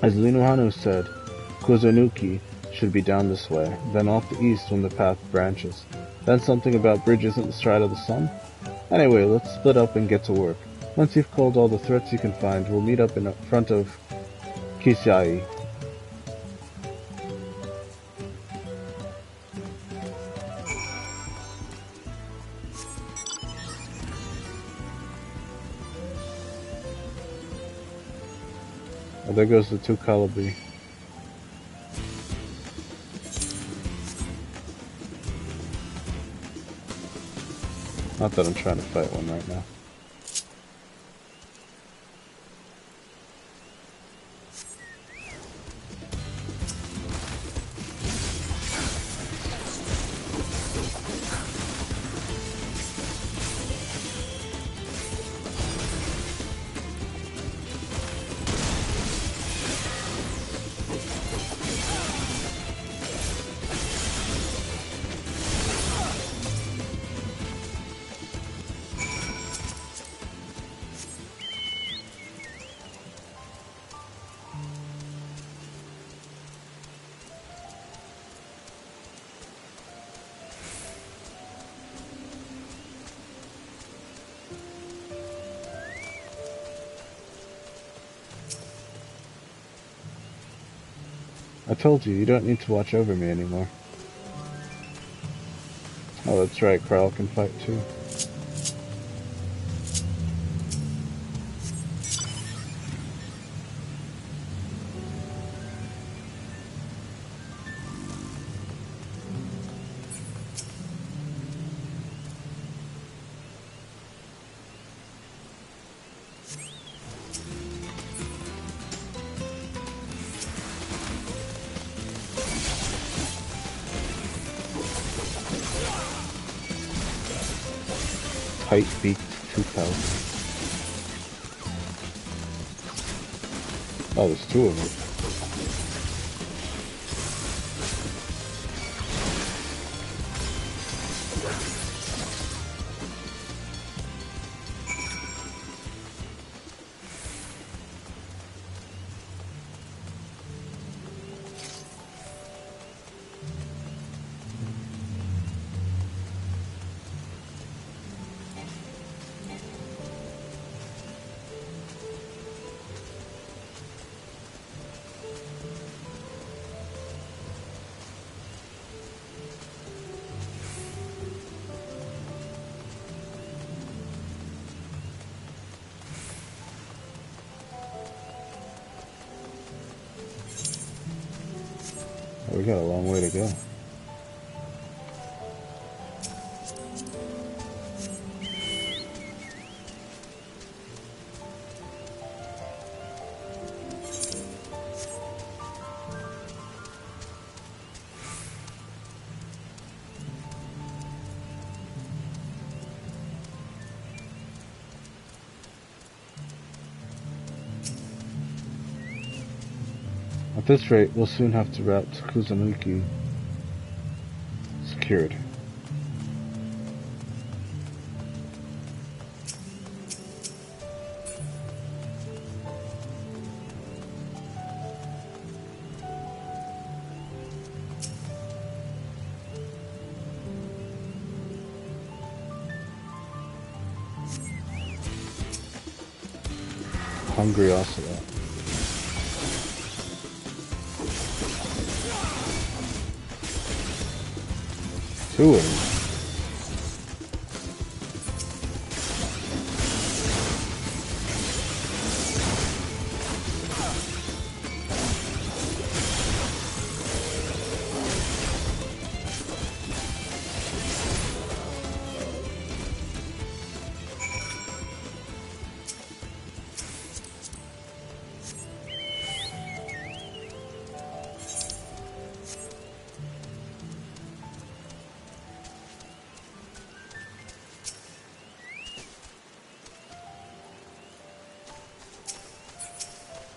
As Linuhanu said, Kuzunuki should be down this way, then off the east when the path branches. Then something about bridges at the stride of the sun? Anyway, let's split up and get to work. Once you've called all the threats you can find, we'll meet up in front of Kisai. Oh, there goes the 2 Calabi. Not that I'm trying to fight one right now. I told you, you don't need to watch over me anymore. Oh, that's right, Kral can fight too. Tight-beaked 2 Calabi. Oh, there's 2 of them. We got a long way to go. At this rate, we'll soon have to route to Kuzunuki secured. Hungry ocelot. Two of them.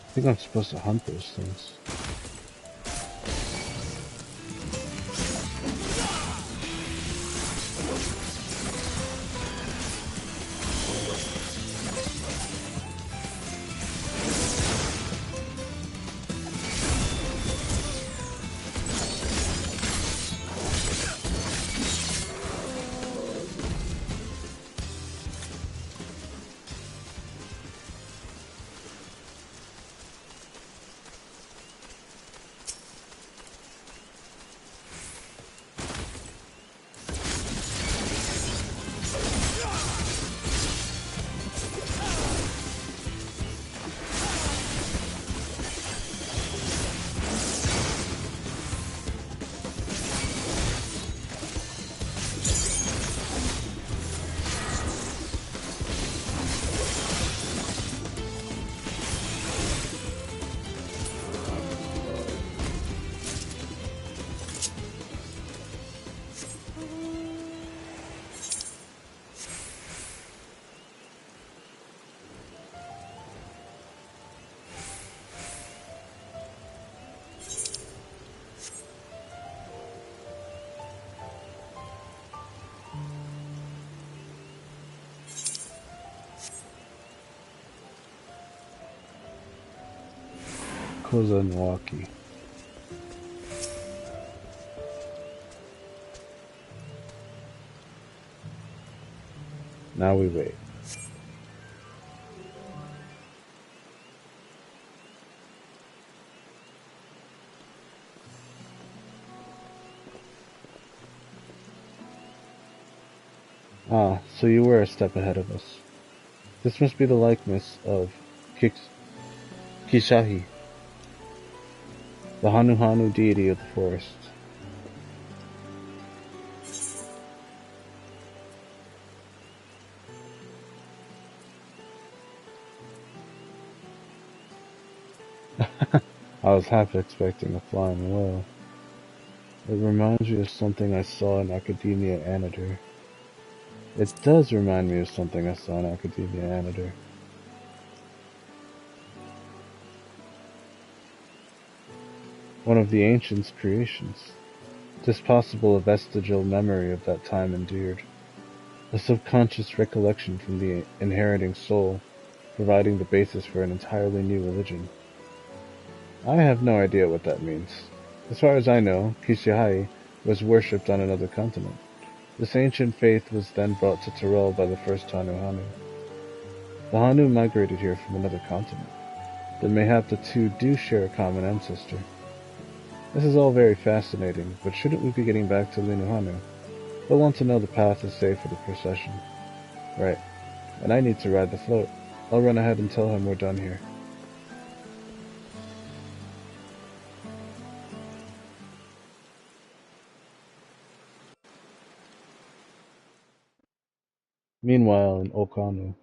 I think I'm supposed to hunt those things. Kozanwaki. Now we wait. Ah, so you were a step ahead of us. This must be the likeness of Kishahi, the Hanu deity of the forest. I was half expecting a flying whale. It reminds me of something I saw in Academia Anadir. It does remind me of something I saw in Academia Anadir. One of the ancients' creations. Tis possible a vestigial memory of that time endured. A subconscious recollection from the inheriting soul, providing the basis for an entirely new religion. I have no idea what that means. As far as I know, Kishihai was worshipped on another continent. This ancient faith was then brought to Tyrell by the first Hanu. The Hanu migrated here from another continent. Then mayhap the two do share a common ancestor. This is all very fascinating, but shouldn't we be getting back to Linuhanu? They'll want to know the path is safe for the procession. Right. And I need to ride the float. I'll run ahead and tell him we're done here. Meanwhile, in Okanu.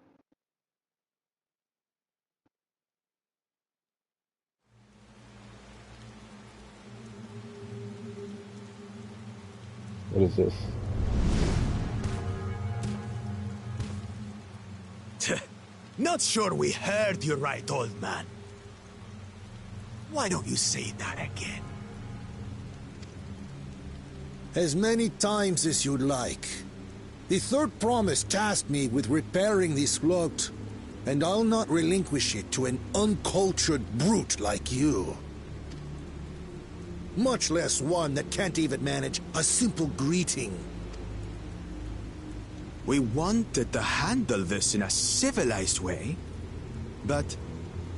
What is this? Not sure we heard you right, old man. Why don't you say that again? As many times as you'd like. The third promise tasked me with repairing this float, and I'll not relinquish it to an uncultured brute like you. Much less one that can't even manage a simple greeting. We wanted to handle this in a civilized way, but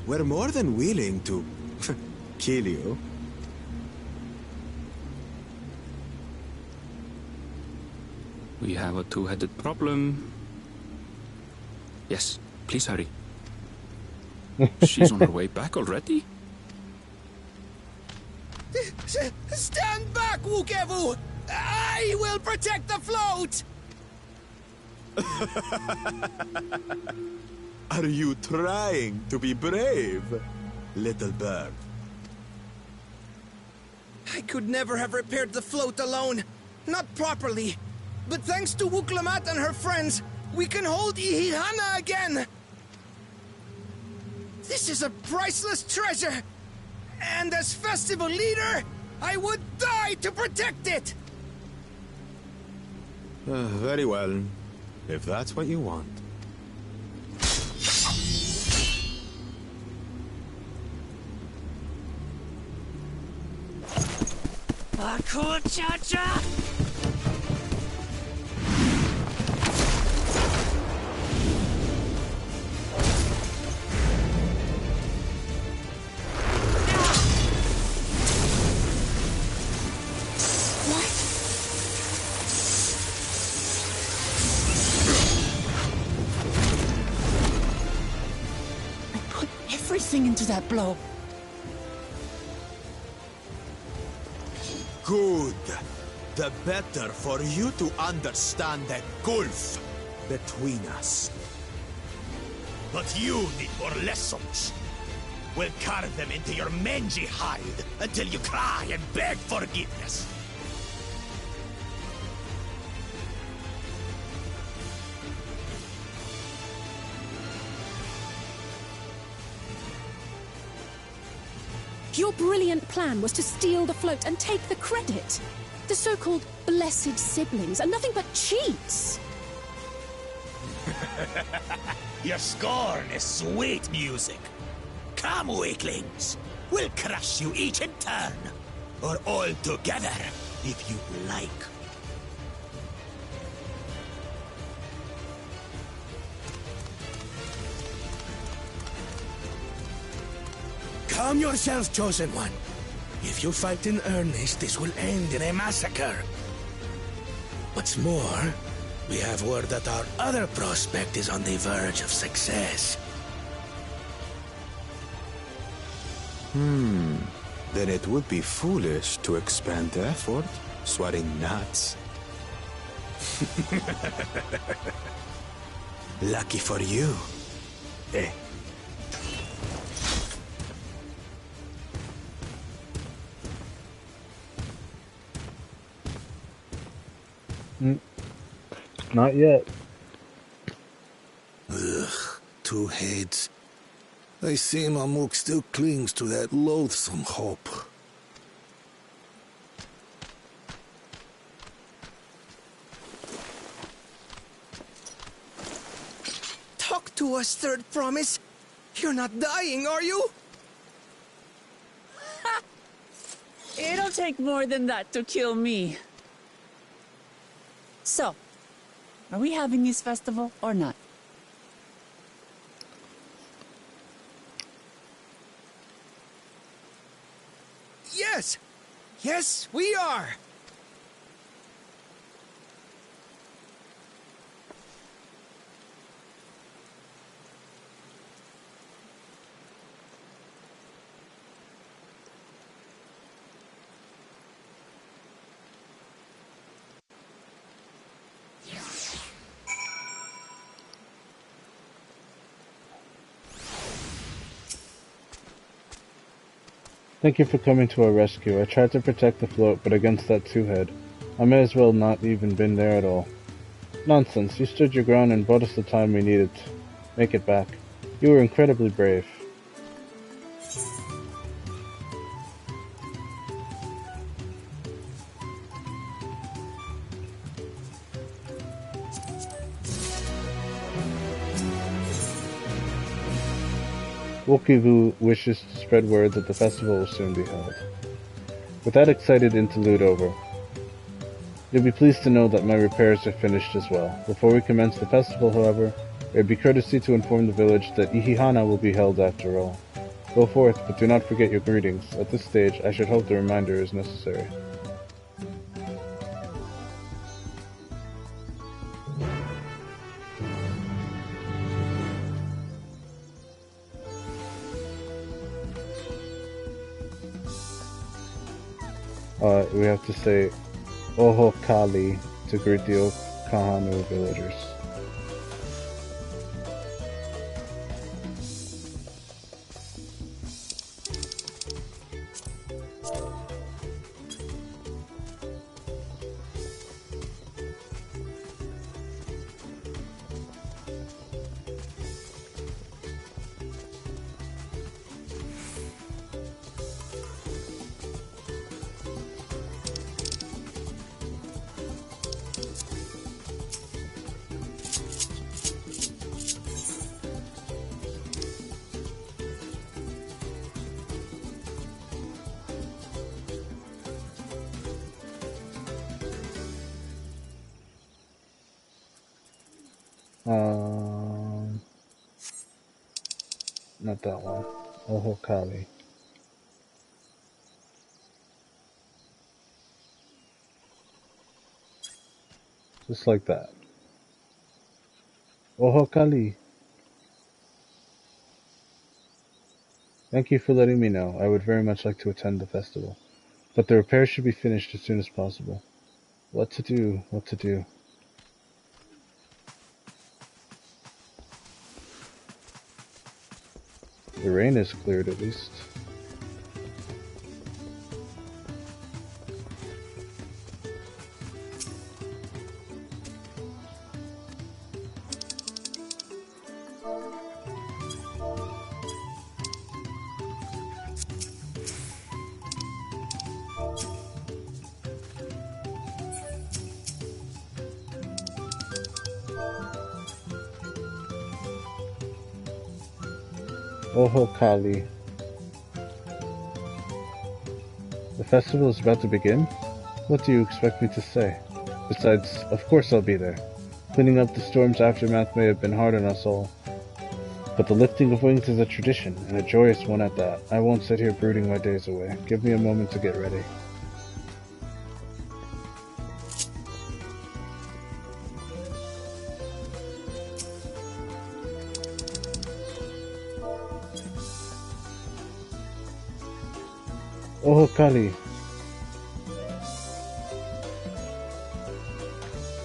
we're more than willing to kill you. We have a two-headed problem. Yes, please hurry. She's on her way back already? Stand back, Wukevu! I will protect the float! Are you trying to be brave, little bird? I could never have repaired the float alone. Not properly. But thanks to Wuklamat and her friends, we can hold Ihihana again! This is a priceless treasure! And as festival leader, I would die to protect it! Very well, if that's what you want. Cha-cha! Into that blow. Good. The better for you to understand the gulf between us. But you need more lessons. We'll carve them into your mangy hide until you cry and beg forgiveness. Your brilliant plan was to steal the float and take the credit. The so-called blessed siblings are nothing but cheats. Your scorn is sweet music. Come, weaklings. We'll crush you each in turn, or all together, if you like. Calm yourself, Chosen One. If you fight in earnest, this will end in a massacre. What's more, we have word that our other prospect is on the verge of success. Then it would be foolish to expend the effort swatting gnats. Lucky for you. Eh. Not yet. Ugh, two heads. I see Mamuk still clings to that loathsome hope. Talk to us, Third Promise. You're not dying, are you? It'll take more than that to kill me. So, are we having this festival or not? Yes! Yes, we are! Thank you for coming to our rescue. I tried to protect the float, but against that two-head, I may as well not even been there at all. Nonsense, you stood your ground and bought us the time we needed to make it back. You were incredibly brave. Wokivu wishes to spread word that the festival will soon be held. With that excited interlude over, you'll be pleased to know that my repairs are finished as well. Before we commence the festival, however, it would be courtesy to inform the village that Ihihana will be held after all. Go forth, but do not forget your greetings. At this stage, I should hope the reminder is necessary. We have to say Oho Kali to greet the Okahanu villagers. Not that one. Oho Kali. Just like that. Oho Kali. Thank you for letting me know. I would very much like to attend the festival. But the repairs should be finished as soon as possible. What to do, what to do. The rain is cleared at least. Oho Kali. festival is about to begin? What do you expect me to say? Besides, of course I'll be there. Cleaning up the storm's aftermath may have been hard on us all. But the lifting of wings is a tradition, and a joyous one at that. I won't sit here brooding my days away. Give me a moment to get ready. Oh, Kali.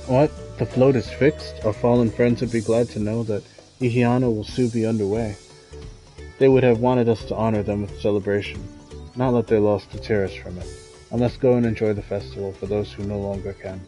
What? The float is fixed? Our fallen friends would be glad to know that Ihihana will soon be underway. They would have wanted us to honor them with celebration, not let their loss deter us from it. And let's go and enjoy the festival for those who no longer can.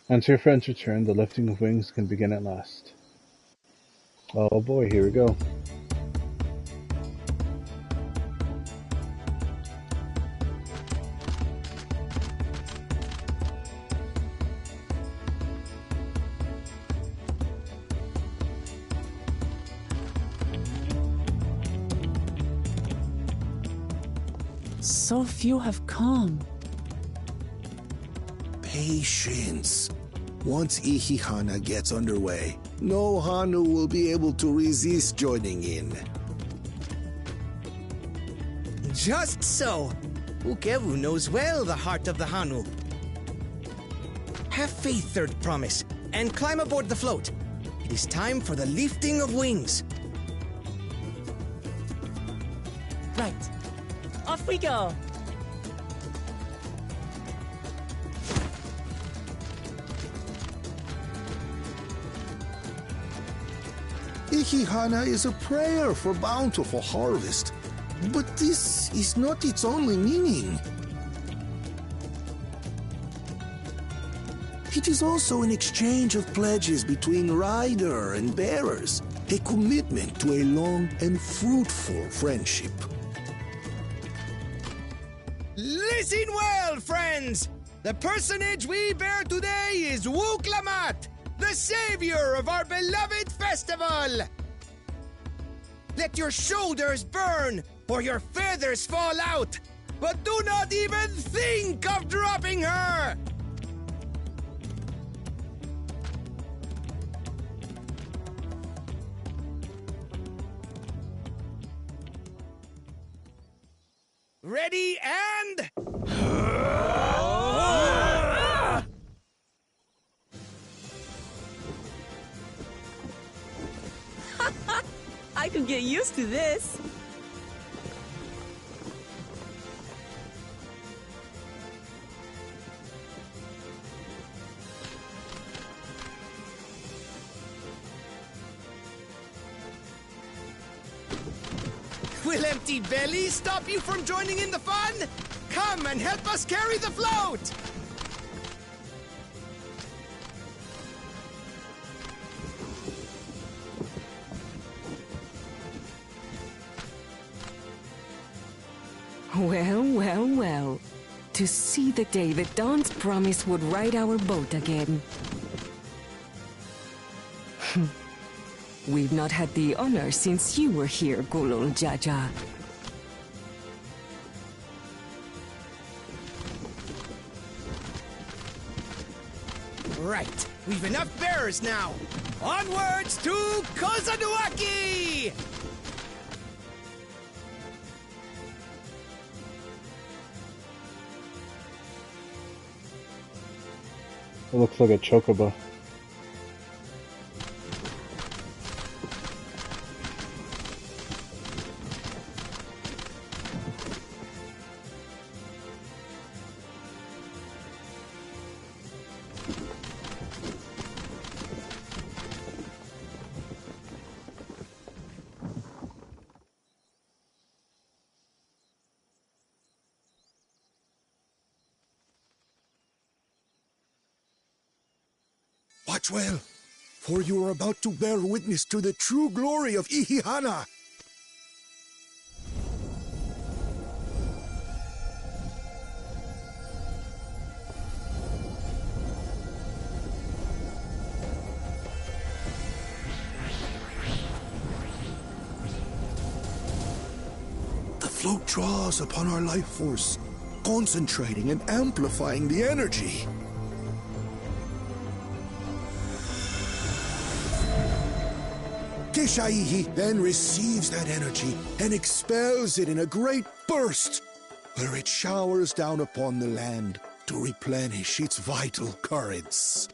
Once your friends return, the lifting of wings can begin at last. Oh boy, here we go. So few have come. Patience. Once Ihihana gets underway, no Hanu will be able to resist joining in. Just so. Ukeru knows well the heart of the Hanu. Have faith, Third Promise, and climb aboard the float. It is time for the lifting of wings. Right. Off we go. Ihihana is a prayer for bountiful harvest, but this is not its only meaning. It is also an exchange of pledges between rider and bearers, a commitment to a long and fruitful friendship. Listen well, friends! The personage we bear today is Wuklamat, the savior of our beloved festival! Let your shoulders burn, or your feathers fall out, but do not even think of dropping her! Ready and... I could get used to this. Will empty bellies stop you from joining in the fun? Come and help us carry the float! Well, well, well. To see the day that Dawn's promise would ride our boat again. We've not had the honor since you were here, Gulul Jaja. Right, we've enough bearers now. Onwards to Kozanuaki! It looks like a chocobo. Watch well, for you are about to bear witness to the true glory of Ihihana. The float draws upon our life force, concentrating and amplifying the energy. Kishaihi then receives that energy and expels it in a great burst, where it showers down upon the land to replenish its vital currents.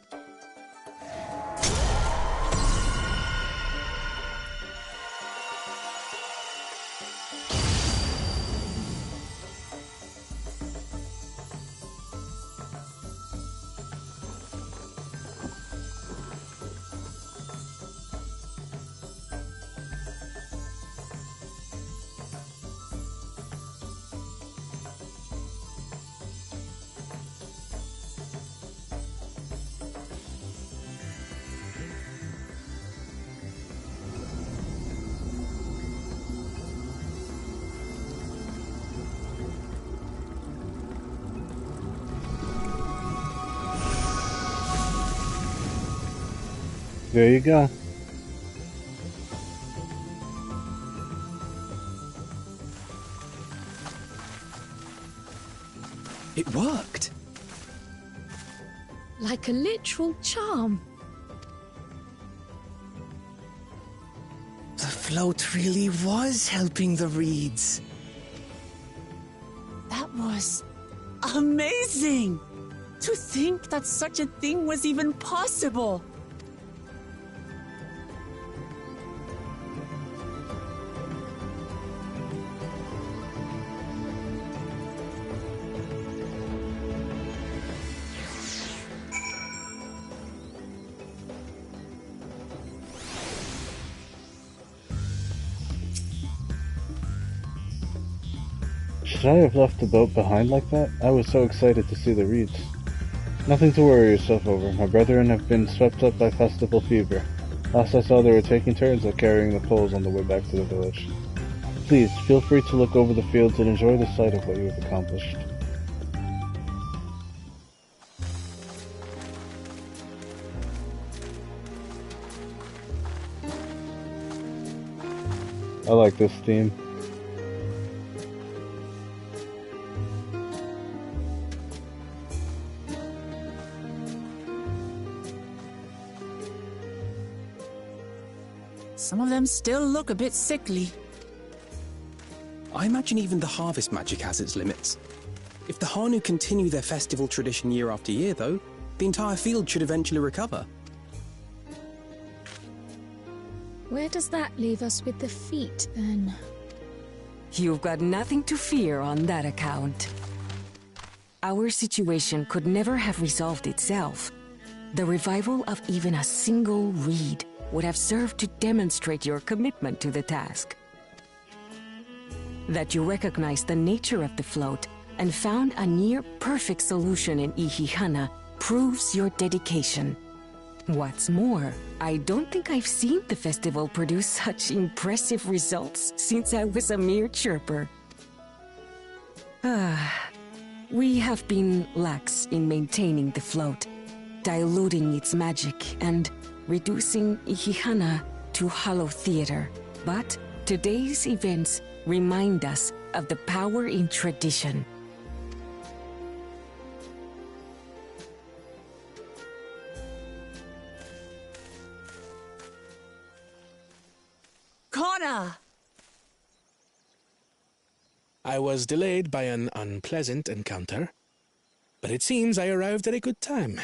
There you go. It worked. Like a literal charm. The float really was helping the reeds. That was amazing! To think that such a thing was even possible! Should I have left the boat behind like that? I was so excited to see the reeds. Nothing to worry yourself over. My brethren have been swept up by festival fever. Last I saw they were taking turns at carrying the poles on the way back to the village. Please, feel free to look over the fields and enjoy the sight of what you have accomplished. I like this theme. Some of them still look a bit sickly. I imagine even the harvest magic has its limits. If the Hanu continue their festival tradition year after year, though, the entire field should eventually recover. Where does that leave us with the feet, then? You've got nothing to fear on that account. Our situation could never have resolved itself. The revival of even a single reed would have served to demonstrate your commitment to the task. That you recognize the nature of the float and found a near-perfect solution in Ihihana proves your dedication. What's more, I don't think I've seen the festival produce such impressive results since I was a mere chirper. We have been lax in maintaining the float, diluting its magic and reducing Ihihana to hollow theater. But today's events remind us of the power in tradition. Connor! I was delayed by an unpleasant encounter, but it seems I arrived at a good time.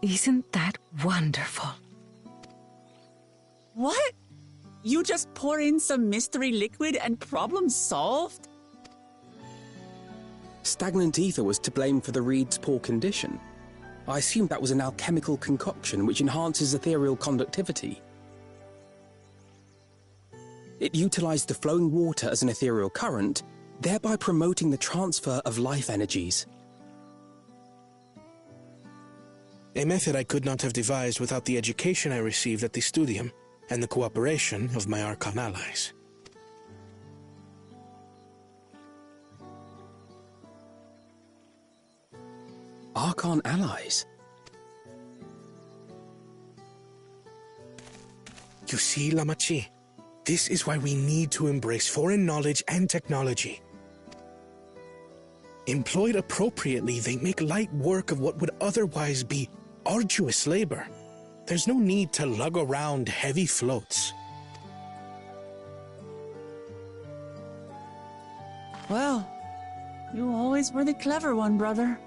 Isn't that wonderful? What? You just pour in some mystery liquid and problem solved? Stagnant ether was to blame for the reed's poor condition. I assumed that was an alchemical concoction which enhances ethereal conductivity. It utilized the flowing water as an ethereal current, thereby promoting the transfer of life energies. A method I could not have devised without the education I received at the studium and the cooperation of my Archon allies. Archon allies? You see, Lamachi, this is why we need to embrace foreign knowledge and technology. Employed appropriately, they make light work of what would otherwise be arduous labor. There's no need to lug around heavy floats. Well, you always were the clever one, brother.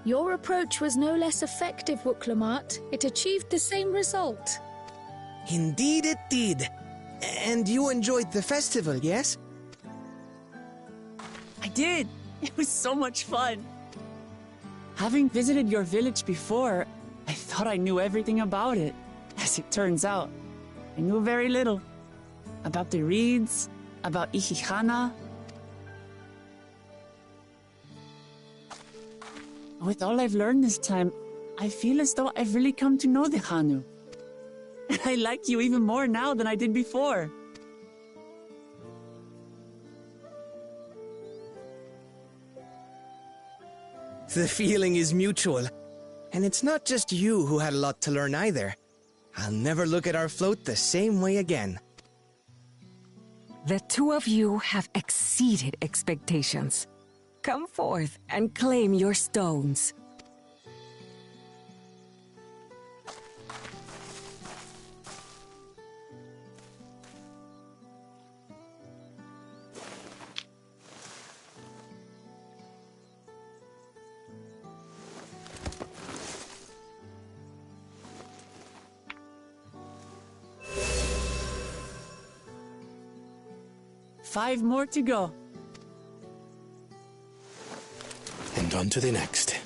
Your approach was no less effective, Wuklamat. It achieved the same result. Indeed it did. And you enjoyed the festival, yes? I did. It was so much fun. Having visited your village before, I thought I knew everything about it. As it turns out, I knew very little. About the reeds, about Ihihana. With all I've learned this time, I feel as though I've really come to know the Hanu. And I like you even more now than I did before. The feeling is mutual. And it's not just you who had a lot to learn either. I'll never look at our float the same way again. The two of you have exceeded expectations. Come forth and claim your stones. Five more to go. And on to the next.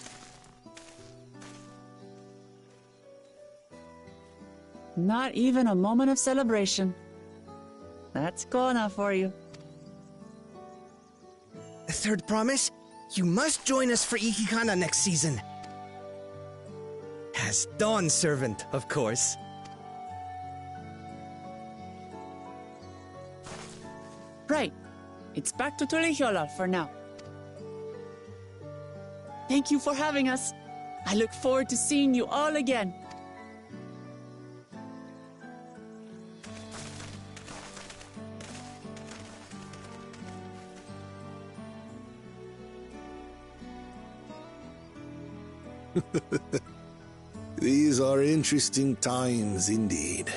Not even a moment of celebration. That's Kona for you. A third promise? You must join us for Ihihana next season. As Dawn Servant, of course. Right. It's back to Tulihiola for now. Thank you for having us. I look forward to seeing you all again. These are interesting times indeed.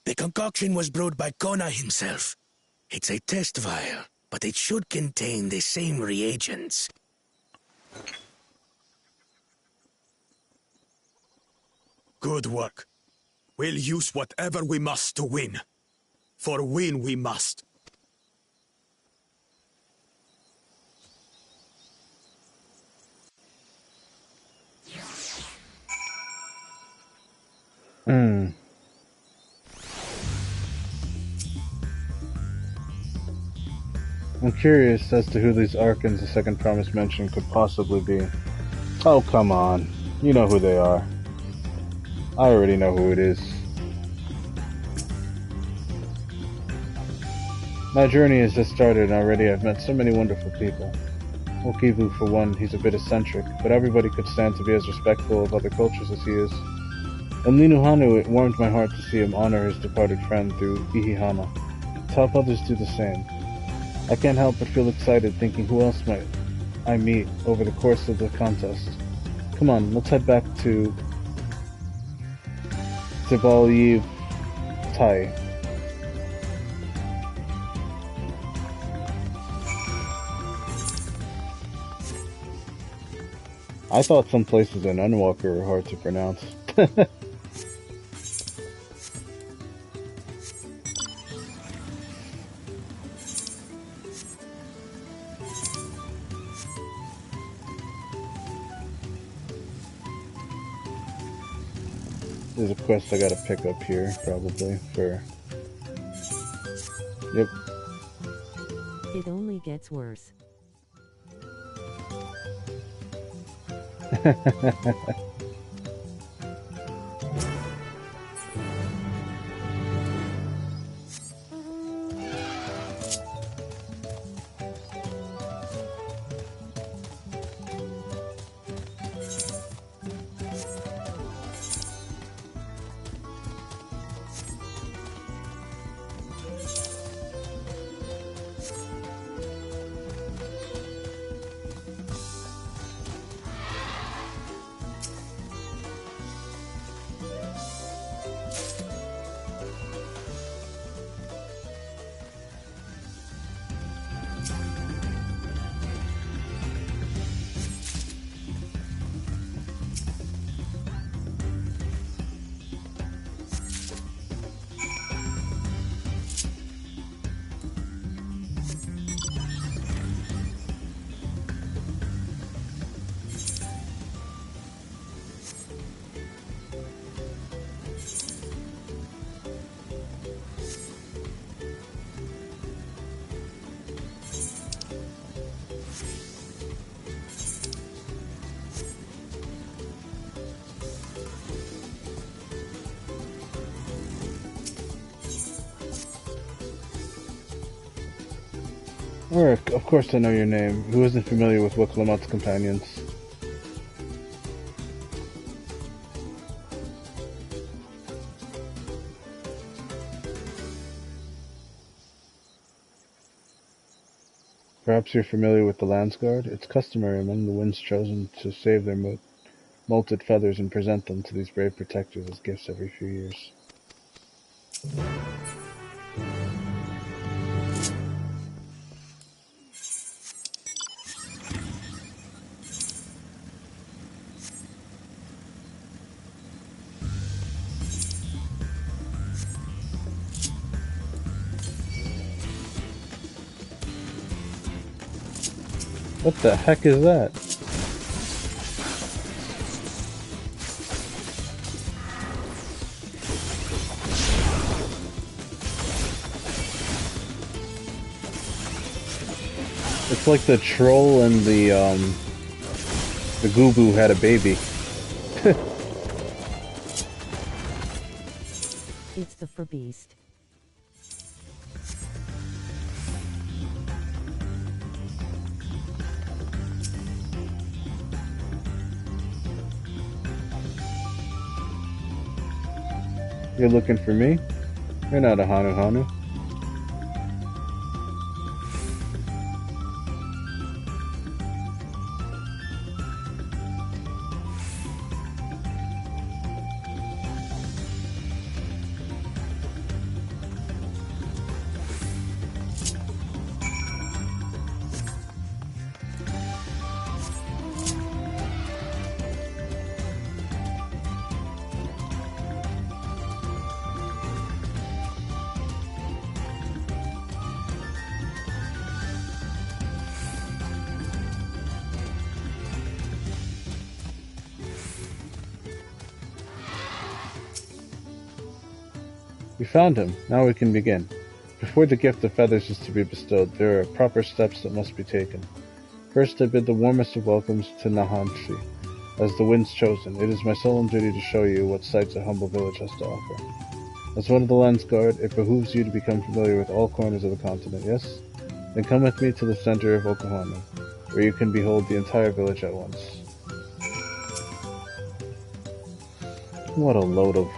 The concoction was brewed by Kona himself. It's a test vial, but it should contain the same reagents. Good work. We'll use whatever we must to win. For win we must. I'm curious as to who these Archons the second promise mentioned could possibly be. Oh, come on. You know who they are. I already know who it is. My journey has just started and already I've met so many wonderful people. Okivu, for one, he's a bit eccentric, but everybody could stand to be as respectful of other cultures as he is. And Linuhanu, it warmed my heart to see him honor his departed friend through Ihihana. To help others do the same. I can't help but feel excited thinking who else might I meet over the course of the contest. Come on, let's head back to Tibaliv Tai. I thought some places in Unwalker were hard to pronounce. There's a quest I gotta pick up here, probably, for... Yep. It only gets worse. Eric, of course I know your name. Who isn't familiar with Wiklamat's companions? Perhaps you're familiar with the Landsguard? It's customary among the winds chosen to save their molted feathers and present them to these brave protectors as gifts every few years. What the heck is that? It's like the troll and the Gooboo had a baby. It's the fur beast. You're looking for me? You're not a Hanu. We found him. Now we can begin. Before the gift of feathers is to be bestowed, there are proper steps that must be taken. First, I bid the warmest of welcomes to Nahanshi. As the wind's chosen, it is my solemn duty to show you what sights a humble village has to offer. As one of the Landsguard, it behooves you to become familiar with all corners of the continent, yes? Then come with me to the center of Okuhana, where you can behold the entire village at once. What a load of...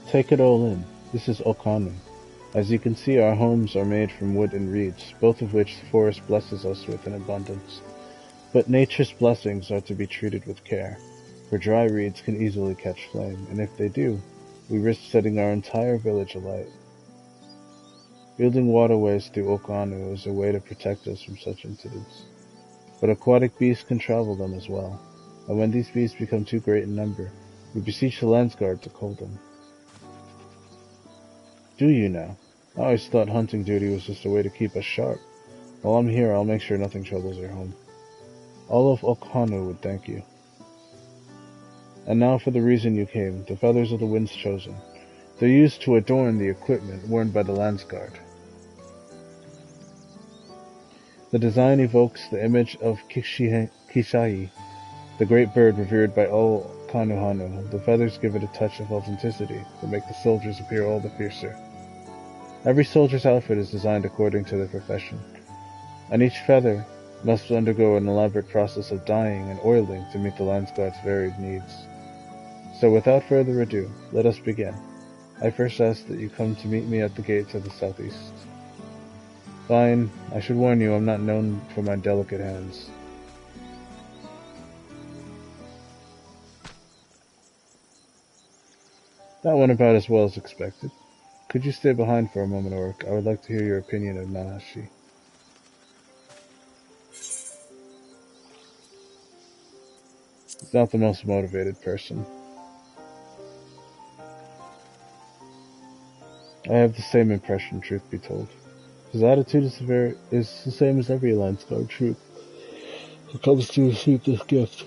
Take it all in. This is Okanu. As you can see, our homes are made from wood and reeds, both of which the forest blesses us with in abundance. But nature's blessings are to be treated with care, for dry reeds can easily catch flame, and if they do, we risk setting our entire village alight. Building waterways through Okanu is a way to protect us from such incidents. But aquatic beasts can travel them as well, and when these beasts become too great in number, we beseech the Landsguard to cull them. Do you now? I always thought hunting duty was just a way to keep us sharp. While I'm here, I'll make sure nothing troubles your home. All of Okanu would thank you. And now for the reason you came, the feathers of the winds chosen. They're used to adorn the equipment worn by the Landsguard. The design evokes the image of Kishai, the great bird revered by all Kanuhanu. The feathers give it a touch of authenticity that make the soldiers appear all the fiercer. Every soldier's outfit is designed according to their profession, and each feather must undergo an elaborate process of dyeing and oiling to meet the Landsguard's varied needs. So without further ado, let us begin. I first ask that you come to meet me at the gate to the southeast. Fine, I should warn you I'm not known for my delicate hands. That went about as well as expected. Could you stay behind for a moment, Orc? I would like to hear your opinion of Nahashi. He's not the most motivated person. I have the same impression, truth be told. His attitude is the same as every Landsguard troop who comes to receive this gift.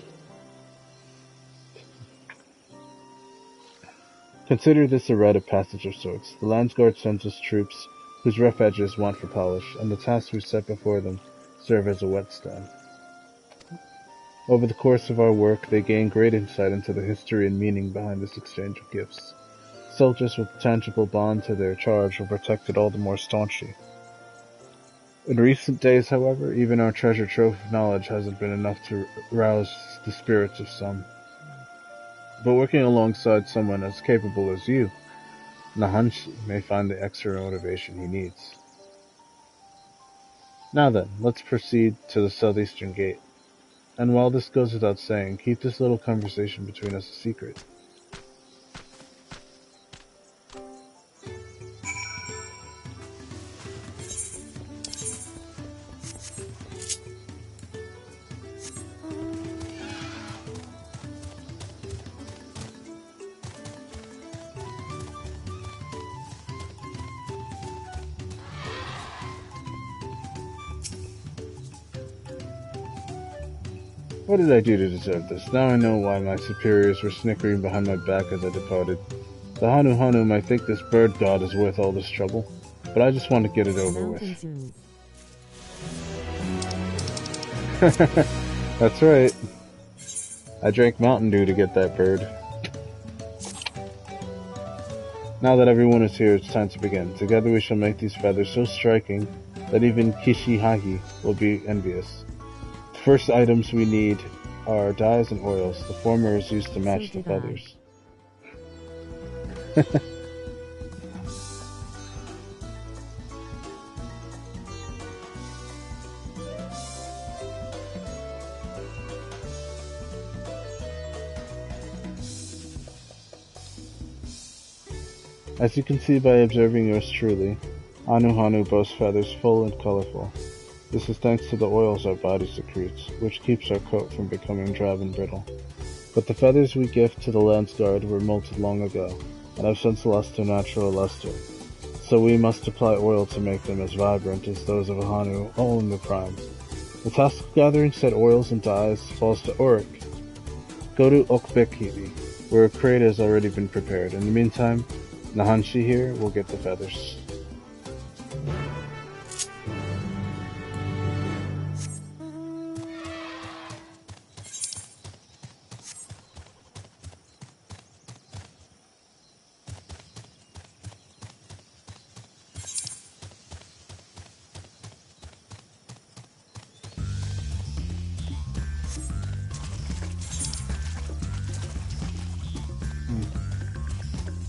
Consider this a rite of passage of sorts. The Landsguard sends us troops whose rough edges want for polish, and the tasks we set before them serve as a whetstone. Over the course of our work, they gain great insight into the history and meaning behind this exchange of gifts. Soldiers with a tangible bond to their charge will protect it all the more staunchly. In recent days, however, even our treasure trove of knowledge hasn't been enough to rouse the spirits of some. But working alongside someone as capable as you, Nahanshi may find the extra motivation he needs. Now then, let's proceed to the southeastern gate. And while this goes without saying, keep this little conversation between us a secret. What did I do to deserve this? Now I know why my superiors were snickering behind my back as I departed. The Hanu might think this bird god is worth all this trouble, but I just want to get it over with. That's right. I drank Mountain Dew to get that bird. Now that everyone is here, it's time to begin. Together we shall make these feathers so striking that even Kishihagi will be envious. The first items we need are dyes and oils. The former is used to match the feathers. As you can see by observing yours truly, Hanu boasts feathers full and colorful. This is thanks to the oils our body secretes, which keeps our coat from becoming drab and brittle. But the feathers we gift to the Landsguard were molted long ago, and have since lost their natural luster. So we must apply oil to make them as vibrant as those of a Hanu, all in their prime. The task of gathering said oils and dyes falls to Auric. Go to Okbekiri, where a crate has already been prepared. In the meantime, Nahanshi here will get the feathers.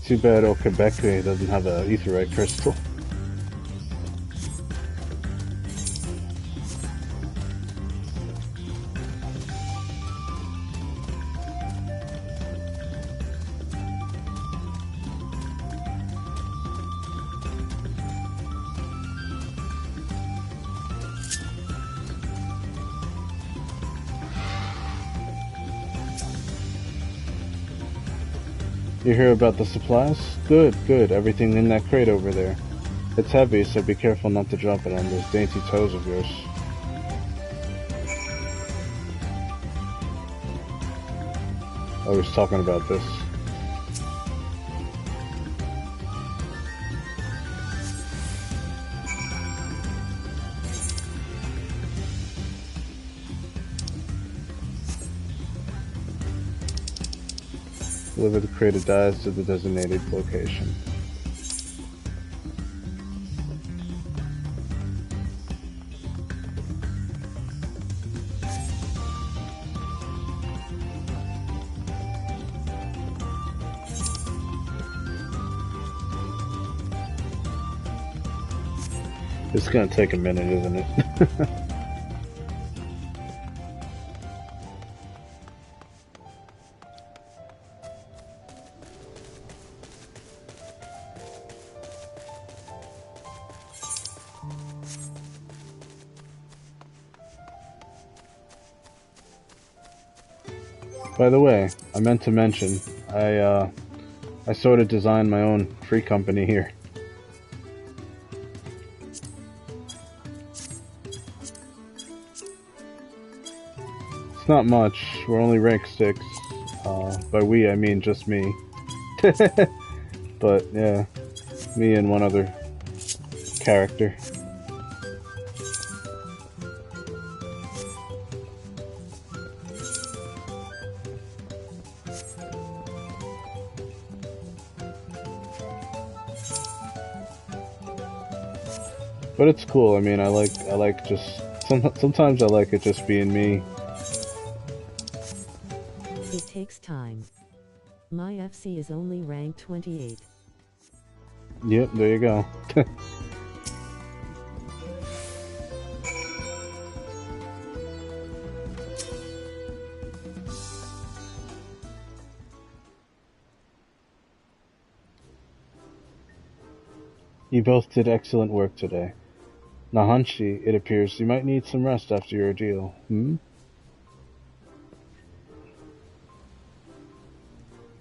Too bad Okebeke doesn't have an etherite crystal. You hear about the supplies? Good, good. Everything in that crate over there. It's heavy, so be careful not to drop it on those dainty toes of yours. I was talking about this. Deliver the crate of dyes to the designated location. It's gonna take a minute, isn't it? By the way, I meant to mention, I sort of designed my own free company here. It's not much, we're only rank 6. By we, I mean just me. But, yeah, me and one other character. But it's cool. I mean, I like just sometimes I like it just being me. It takes time. My FC is only rank 28. Yep, there you go. You both did excellent work today. Nahanshi, it appears you might need some rest after your ordeal.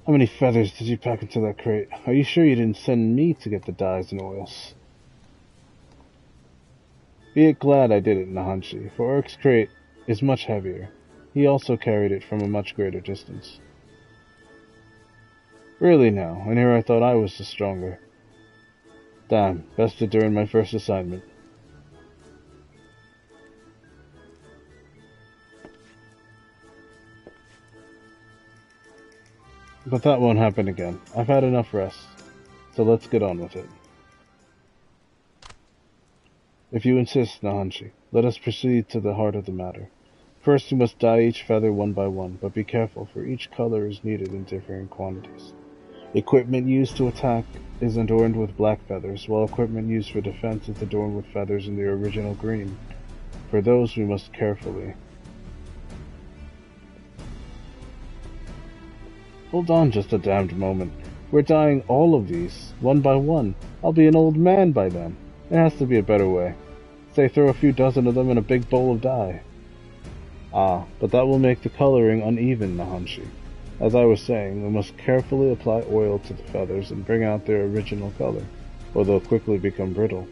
How many feathers did you pack into that crate? Are you sure you didn't send me to get the dyes and oils? Be it glad I did it, Nahanshi, for Urk's crate is much heavier. He also carried it from a much greater distance. Really now, and here I thought I was the stronger. Damn, bested during my first assignment. But that won't happen again. I've had enough rest, so let's get on with it. If you insist, Nahanshi, let us proceed to the heart of the matter. First, we must dye each feather one by one, but be careful, for each color is needed in differing quantities. Equipment used to attack is adorned with black feathers, while equipment used for defense is adorned with feathers in the original green. For those, we must carefully. Hold on just a damned moment. We're dyeing all of these, one by one. I'll be an old man by then. It has to be a better way. Say throw a few dozen of them in a big bowl of dye. Ah, but that will make the coloring uneven, Nahanshi. As I was saying, we must carefully apply oil to the feathers and bring out their original color, or they'll quickly become brittle.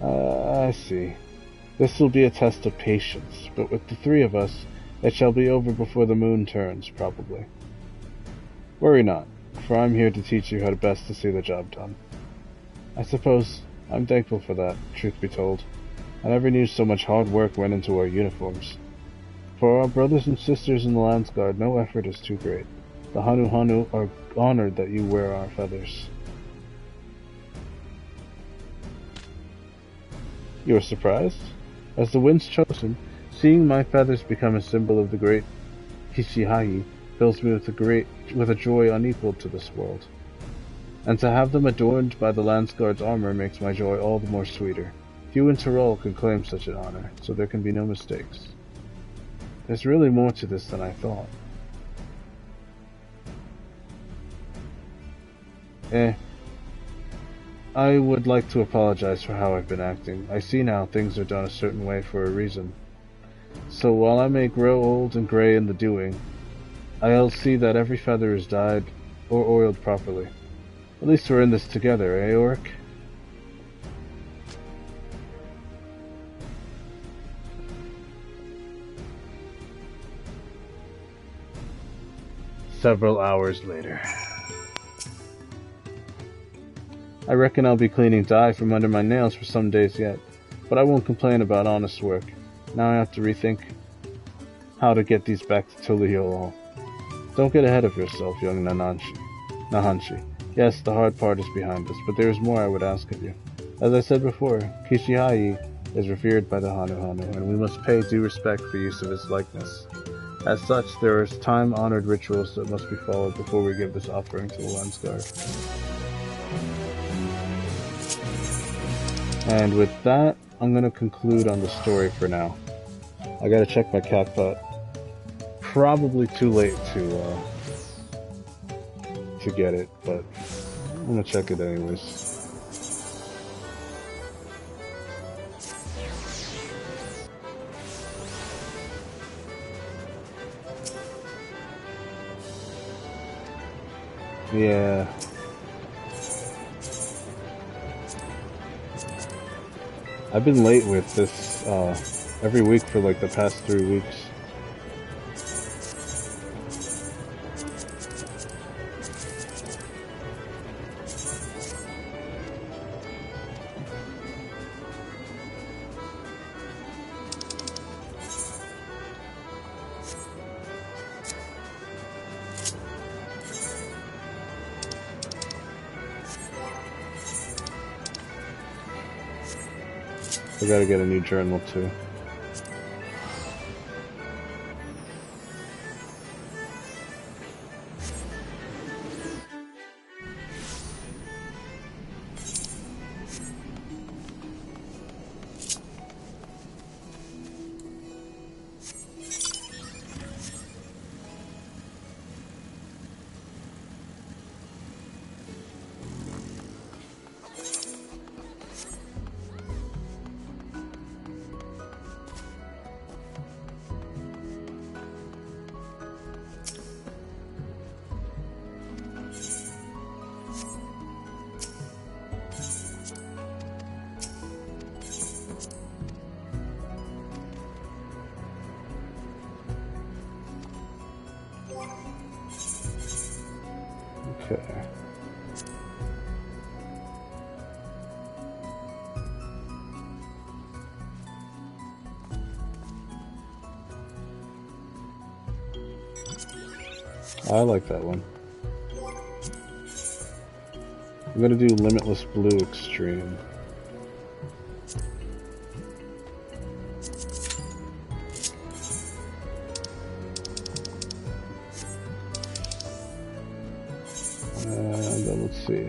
I see. This will be a test of patience, but with the 3 of us, it shall be over before the moon turns, probably. Worry not, for I'm here to teach you how best to see the job done. I suppose I'm thankful for that, truth be told. I never knew so much hard work went into our uniforms. For our brothers and sisters in the Landsguard, no effort is too great. The Hanu are honored that you wear our feathers. You are surprised? As the wind's chosen, seeing my feathers become a symbol of the great Hishihagi fills me with a great with a joy unequaled to this world. And to have them adorned by the Landsguard's armor makes my joy all the more sweeter. Few in Tyrol can claim such an honor, so there can be no mistakes. There's really more to this than I thought. I would like to apologize for how I've been acting. I see now things are done a certain way for a reason. So while I may grow old and grey in the doing, I'll see that every feather is dyed or oiled properly. At least we're in this together, eh, Orc? Several hours later. I reckon I'll be cleaning dye from under my nails for some days yet, but I won't complain about honest work. Now I have to rethink how to get these back to Tuliol. Don't get ahead of yourself, young Nahanshi. Yes, the hard part is behind us, but there is more I would ask of you. As I said before, Kishihai is revered by the Hanu, and we must pay due respect for use of his likeness. As such, there are time-honored rituals that must be followed before we give this offering to the Landsguard. And with that, I'm going to conclude on the story for now. I gotta check my cat butt. Probably too late to get it, but I'm gonna check it anyways. Yeah. I've been late with this every week for like the past 3 weeks. I gotta get a new journal too. Okay. I like that one. I'm gonna do Limitless Blue Extreme. And then let's see.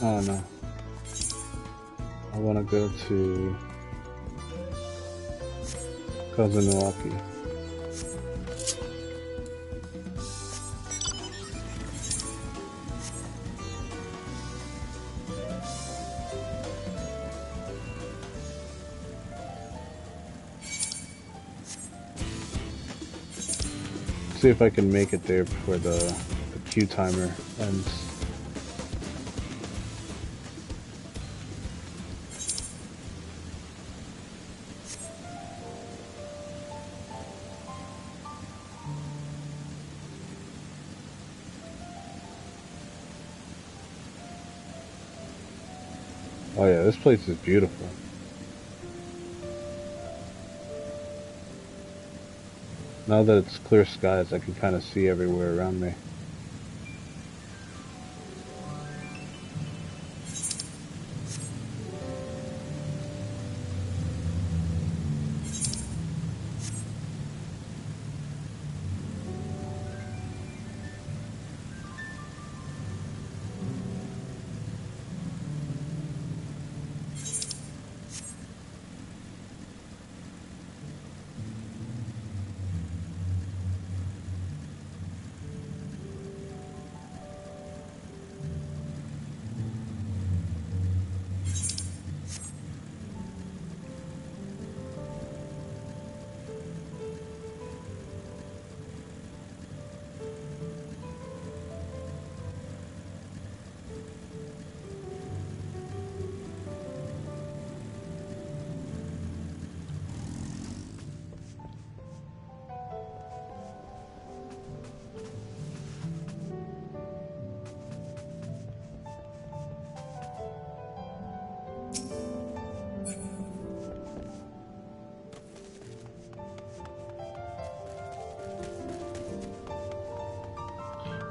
don't know. I want to go to Kazunoaki. See if I can make it there before the queue timer ends. Oh yeah, this place is beautiful. Now that it's clear skies, I can kind of see everywhere around me.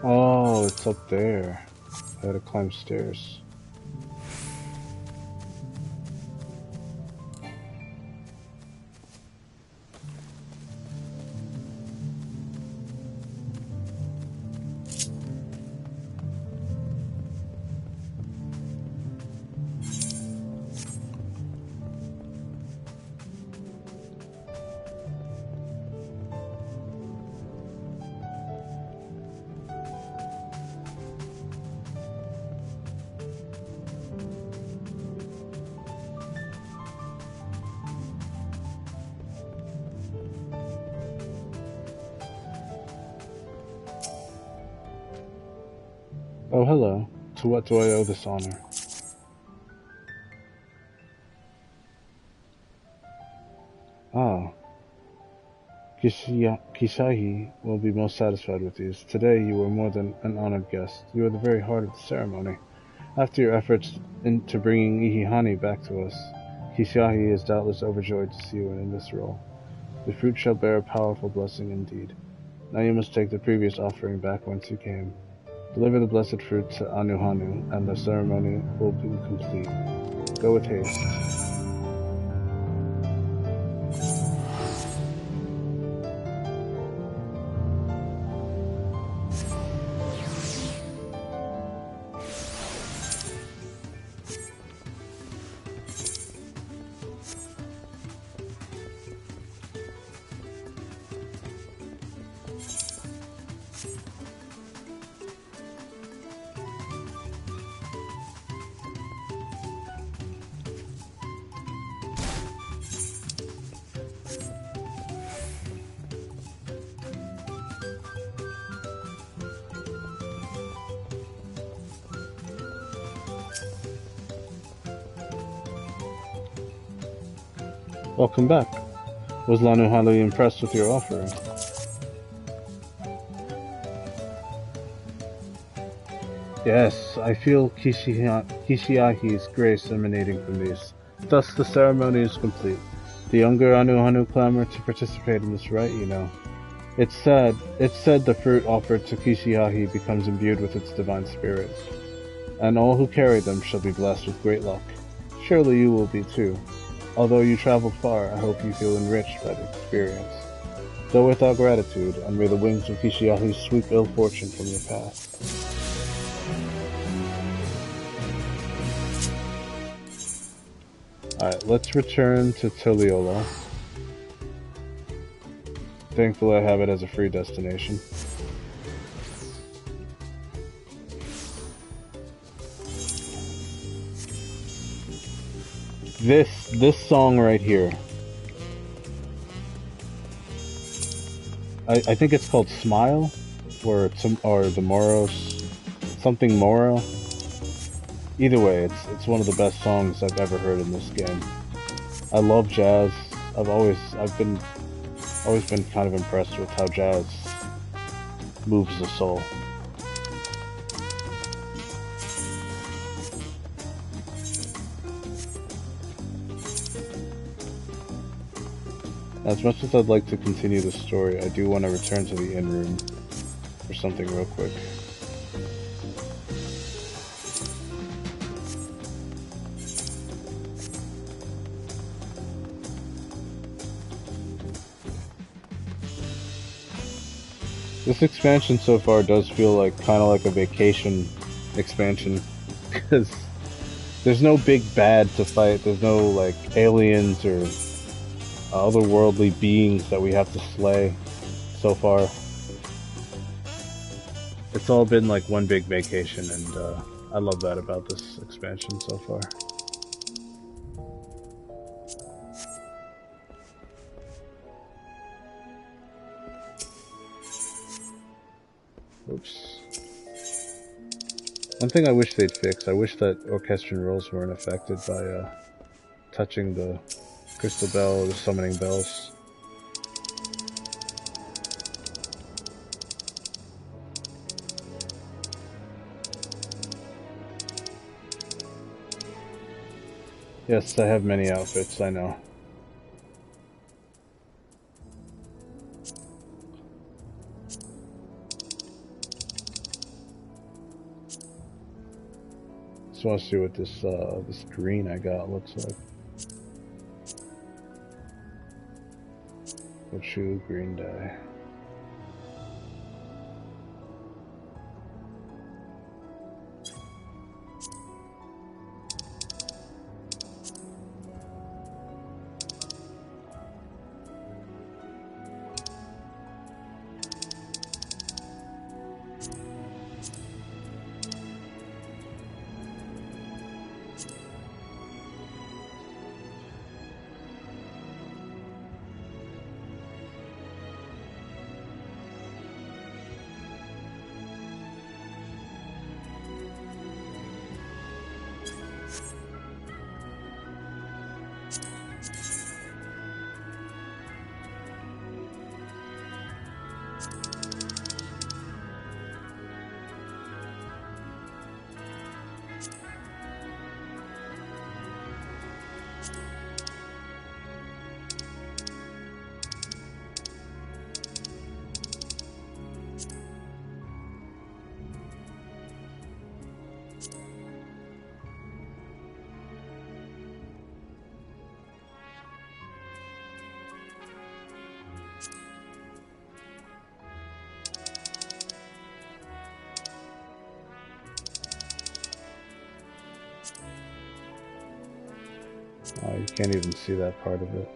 Oh, it's up there. I gotta climb stairs. Oh, hello. To what do I owe this honor? Ah. Kishahi will be most satisfied with these. Today you were more than an honored guest. You are the very heart of the ceremony. After your efforts into bringing Ihihani back to us, Kishahi is doubtless overjoyed to see you in this role. The fruit shall bear a powerful blessing indeed. Now you must take the previous offering back whence you came. Deliver the blessed fruit to Anuhanu, and the ceremony will be complete. Go with haste. Welcome back. Was Lanuhalu impressed with your offering? Yes, I feel Kishiahi's grace emanating from these. Thus the ceremony is complete. The younger Anuhanu clamor to participate in this rite, you know. It's said the fruit offered to Kishiahi becomes imbued with its divine spirit, and all who carry them shall be blessed with great luck. Surely you will be too. Although you traveled far, I hope you feel enriched by the experience. Go without gratitude, and may the wings of Kishiahi sweep ill fortune from your path. Alright, let's return to Tiliolo. Thankfully I have it as a free destination. This song right here. I think it's called Smile, or the Moros, something Moro. Either way, it's one of the best songs I've ever heard in this game. I love jazz. I've always been kind of impressed with how jazz moves the soul. As much as I'd like to continue the story, I do want to return to the inn room for something real quick. This expansion so far does feel kind of like a vacation expansion, because there's no big bad to fight. There's no aliens or otherworldly beings that we have to slay so far. It's all been like one big vacation, and I love that about this expansion so far. Oops. One thing I wish they'd fix, I wish that orchestral rolls weren't affected by touching the crystal bell or the summoning bells. Yes, I have many outfits, I know. Just want to see what this green I got looks like. Shoe green dye. You can't even see that part of it.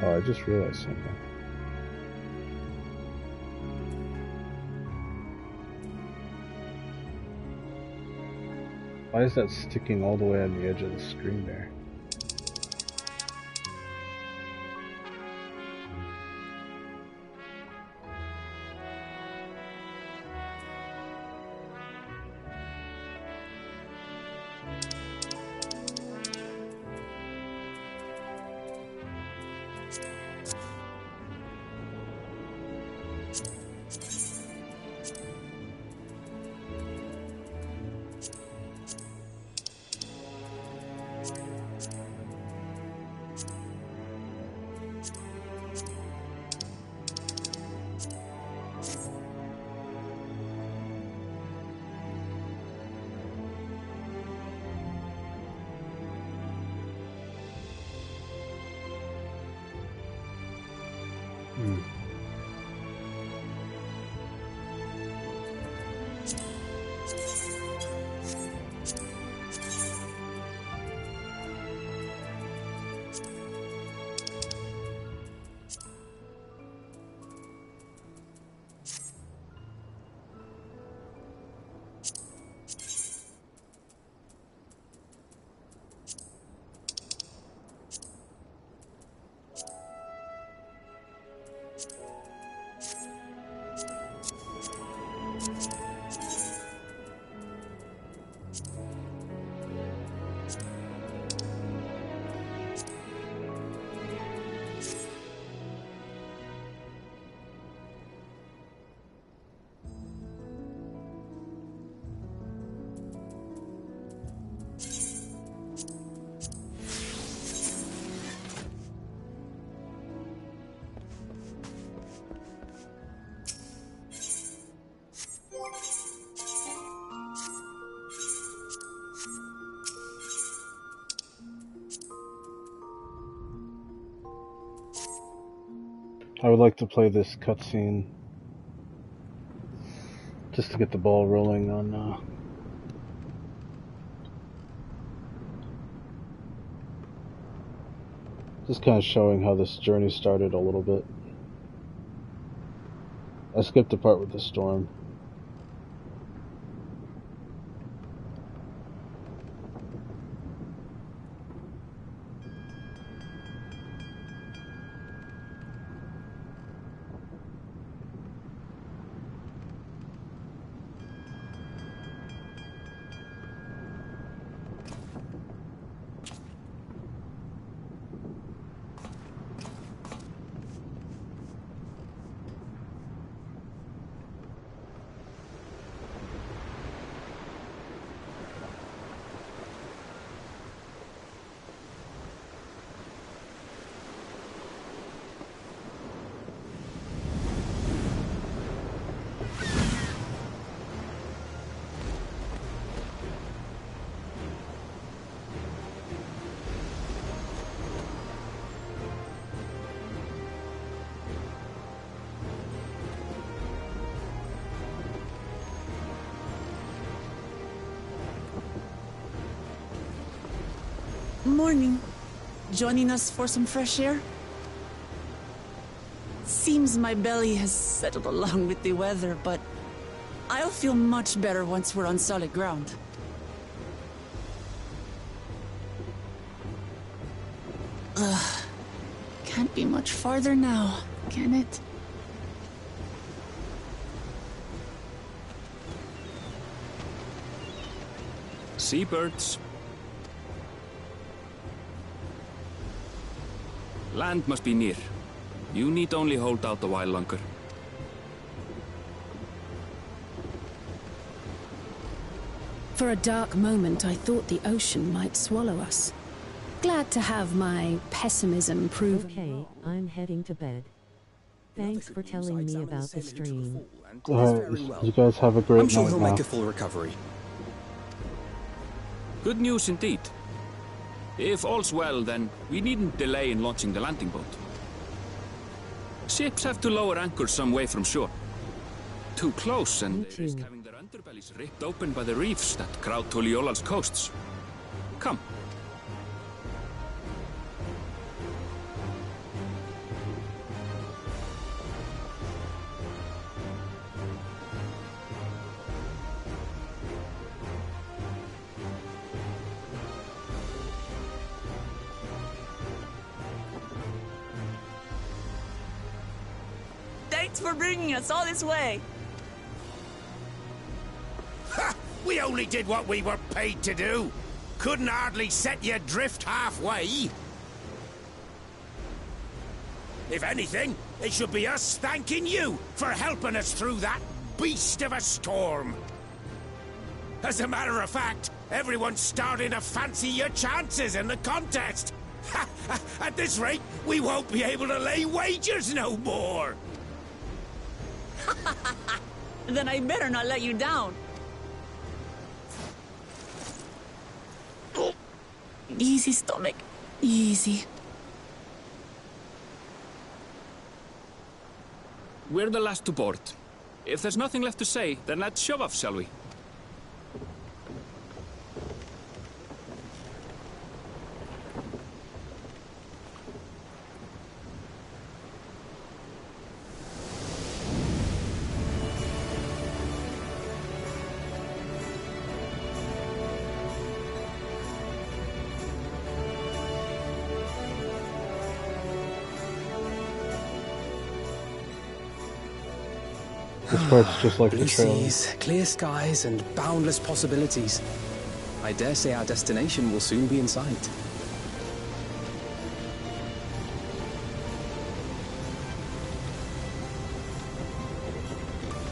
Oh, I just realized something. Why is that sticking all the way on the edge of the screen there? I would like to play this cutscene just to get the ball rolling on just kind of showing how this journey started a little bit. I skipped the part with the storm. Morning. Joining us for some fresh air? Seems my belly has settled along with the weather, but I'll feel much better once we're on solid ground. Ugh. Can't be much farther now, can it? Seabirds. Land must be near. You need only hold out a while longer. For a dark moment, I thought the ocean might swallow us. Glad to have my pessimism proven. Okay, I'm heading to bed. Thanks for telling me about the stream. You guys have a great I'm sure night he'll now. make a full recovery. Good news indeed. If all's well, then we needn't delay in launching the landing boat. Ships have to lower anchors some way from shore. Too close, and they risk having their underbellies ripped open by the reefs that crowd Tuliola's coasts. Come. Thanks for bringing us all this way. Ha! We only did what we were paid to do. Couldn't hardly set you adrift halfway. If anything, it should be us thanking you for helping us through that beast of a storm. As a matter of fact, everyone's starting to fancy your chances in the contest. At this rate, we won't be able to lay wagers no more. Then I better not let you down. Easy, stomach. Easy. We're the last to board. If there's nothing left to say, then let's shove off, shall we? This part's just like Blue the trailer. seas, clear skies, and boundless possibilities. I dare say our destination will soon be in sight.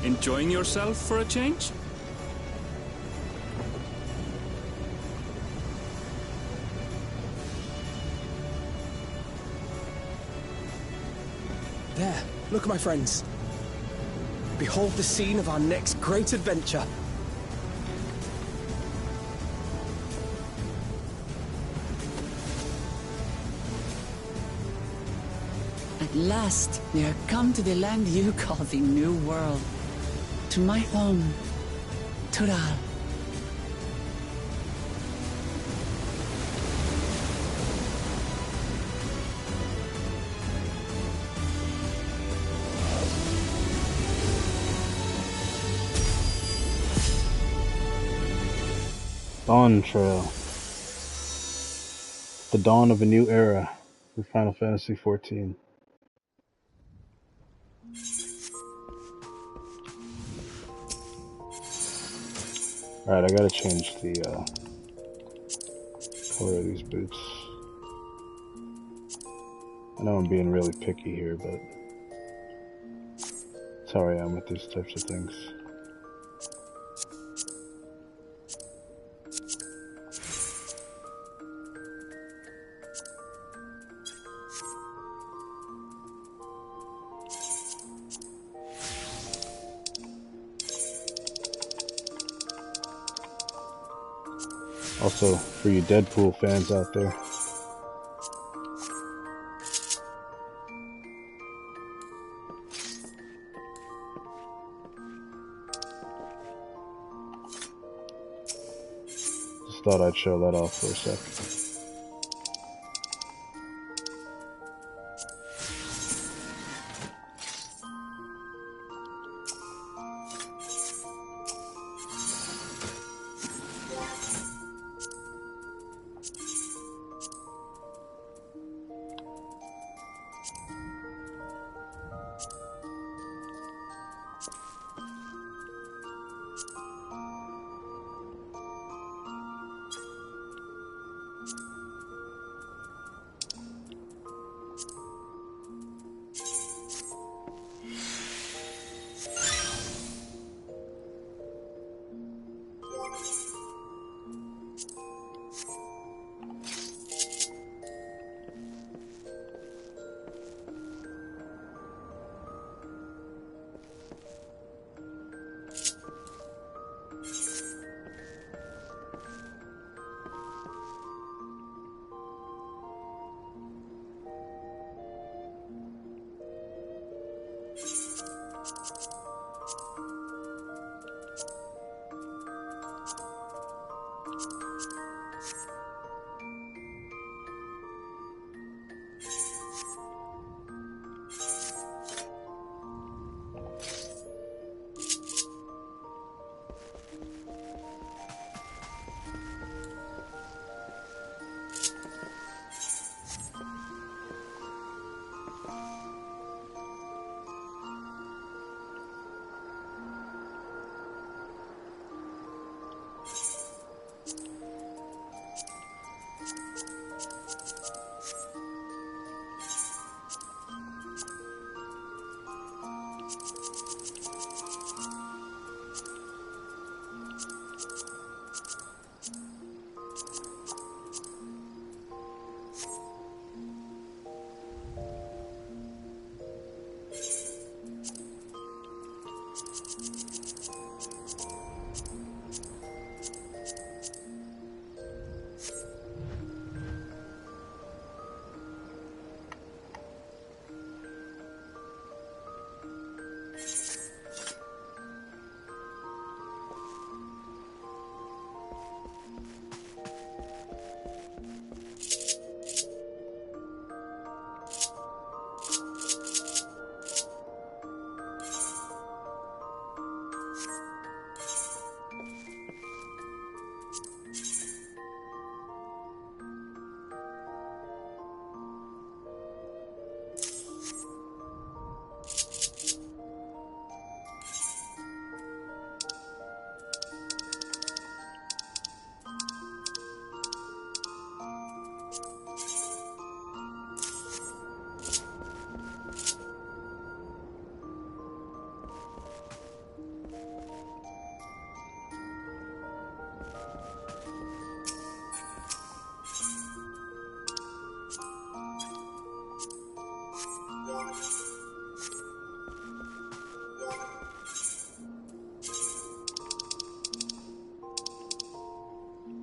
Enjoying yourself for a change? There, look, my friends. Behold the scene of our next great adventure. At last, we are come to the land you call the New World. To my home, Tural. Dawntrail. The dawn of a new era for Final Fantasy XIV. Alright, I gotta change the color of these boots. I know I'm being really picky here, but that's how I am with these types of things. Also, for you Deadpool fans out there. Just thought I'd show that off for a sec.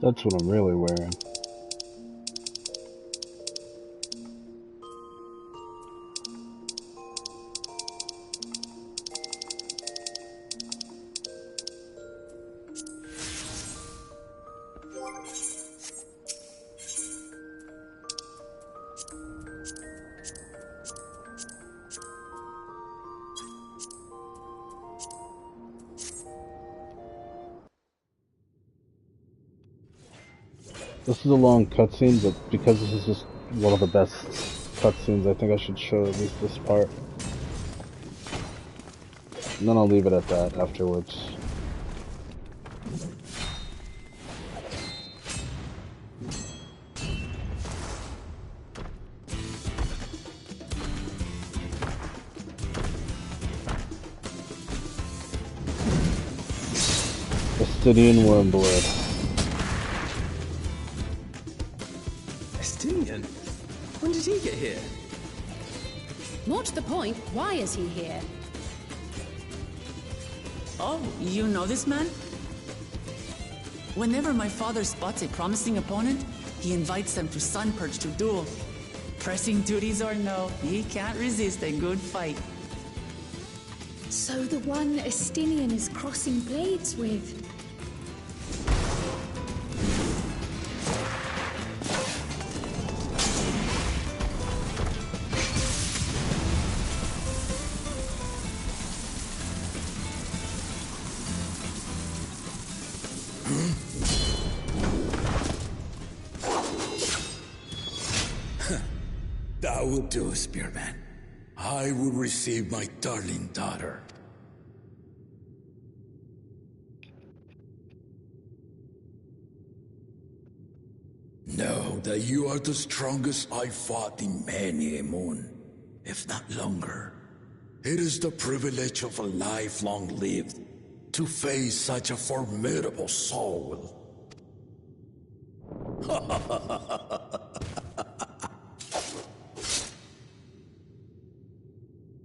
That's what I'm really wearing. This is a long cutscene, but because this is just one of the best cutscenes, I think I should show at least this part. And then I'll leave it at that afterwards. Estinian Wormblood. Estinian? When did he get here? More to the point, why is he here? Oh, you know this man? Whenever my father spots a promising opponent, he invites them to Sunperch to duel. Pressing duties or no, he can't resist a good fight. So the one Estinian is crossing blades with. That will do, Spearman. I will receive my darling daughter. Know that you are the strongest I fought in many a moon, if not longer. It is the privilege of a life long lived to face such a formidable soul.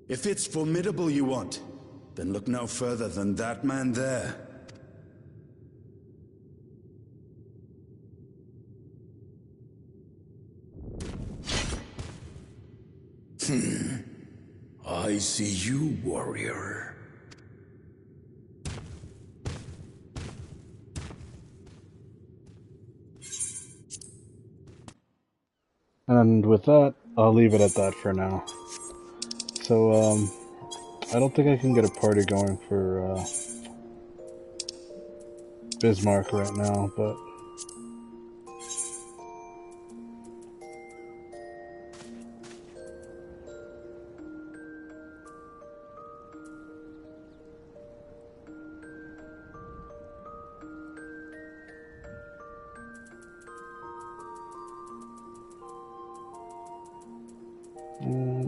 If it's formidable you want, then look no further than that man there. I see you, warrior. And with that, I'll leave it at that for now. So, I don't think I can get a party going for, Bismarck right now, but...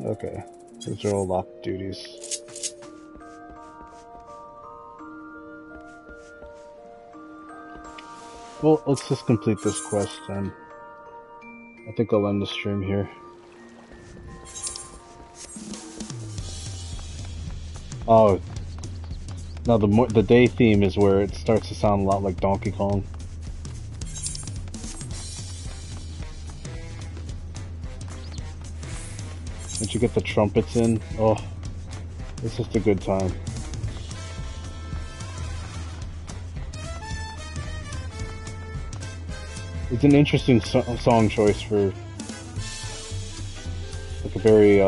okay. Those are all locked duties. Well, let's just complete this quest and I think I'll end the stream here. Oh, now the day theme is where it starts to sound a lot like Donkey Kong. Once you get the trumpets in, oh, it's just a good time. It's an interesting song choice for like a very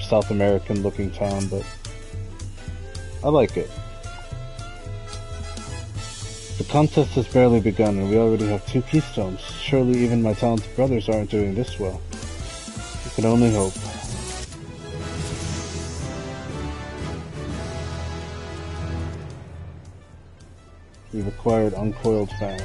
South American looking town, but I like it. The contest has barely begun and we already have 2 keystones. Surely even my talented brothers aren't doing this well. We can only hope. We've acquired uncoiled fans.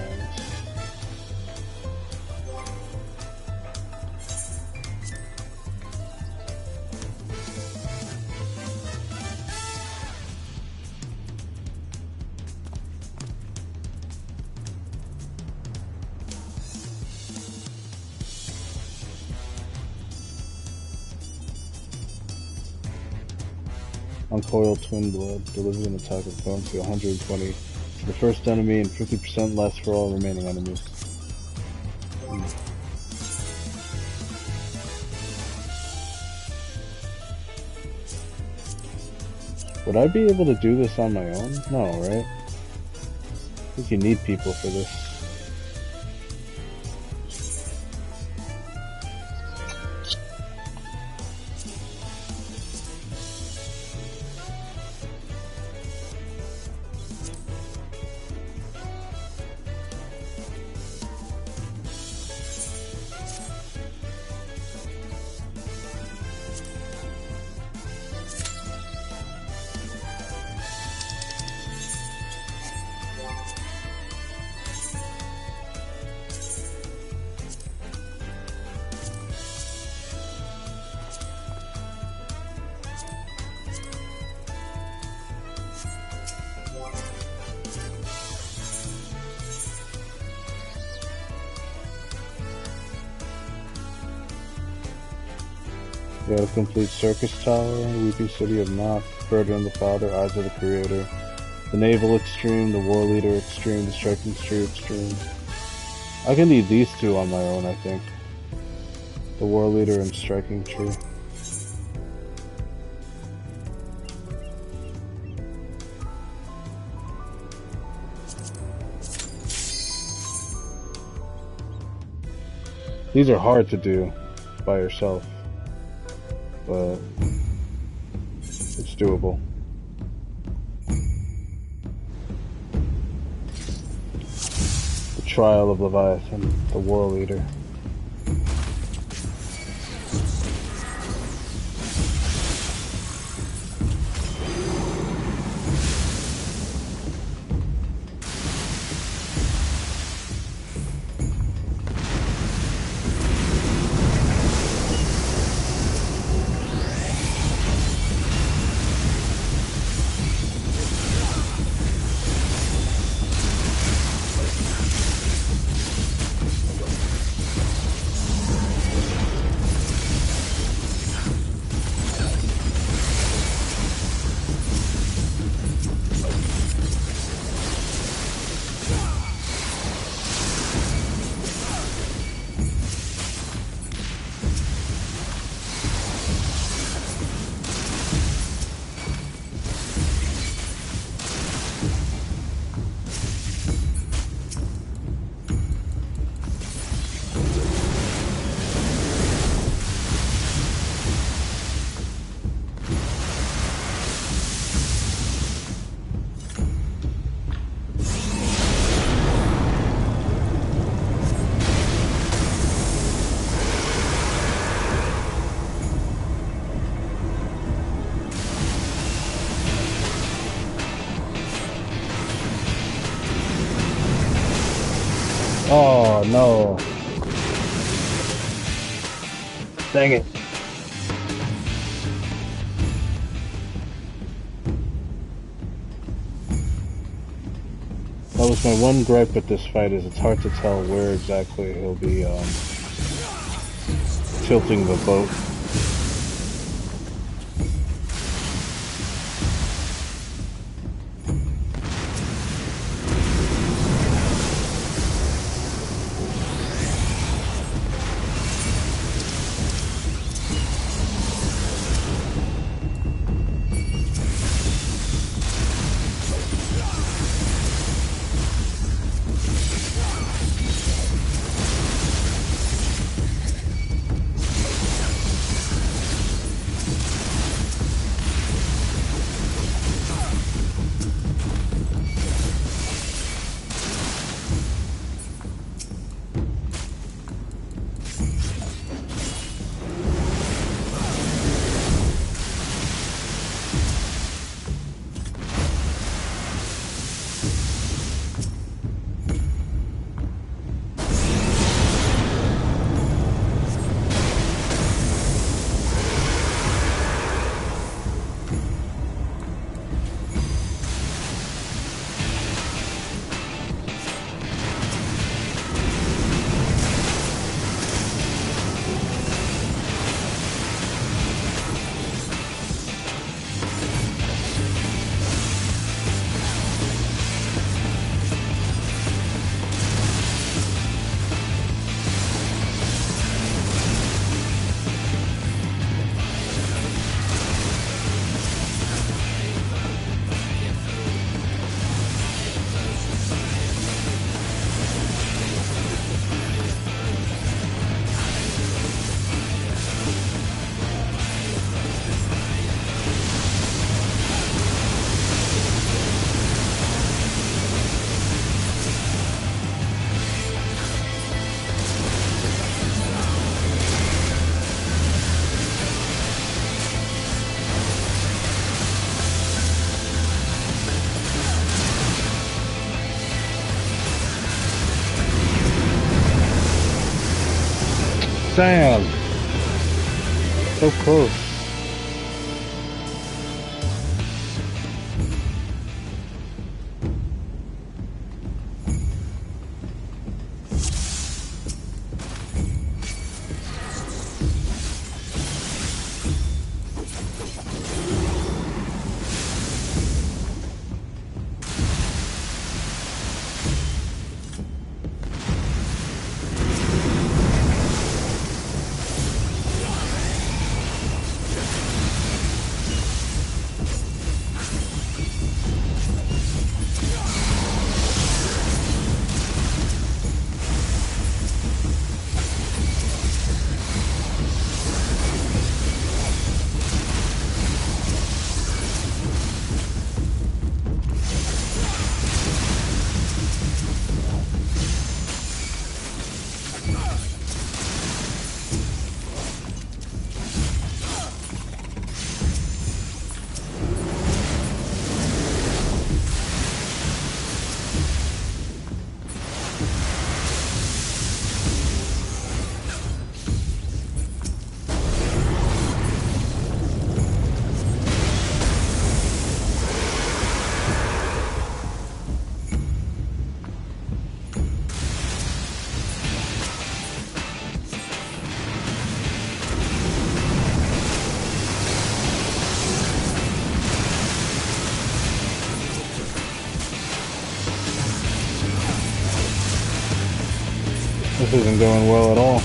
Uncoiled Twin Blood delivers an attack of bonus to 120 for the first enemy and 50% less for all remaining enemies. Would I be able to do this on my own? No, right? I think you need people for this. We have a complete Circus Tower, Weeping City of Knock, Ferdinand the Father, Eyes of the Creator, the Naval Extreme, the War Leader Extreme, the Striking Tree Extreme. I can need these two on my own, I think. The War Leader and Striking Tree. These are hard to do by yourself, but it's doable. The Trial of Leviathan, the War Leader. Oh no. Dang it. That was my one gripe with this fight, is it's hard to tell where exactly he'll be tilting the boat. Damn. So close. This isn't going well at all.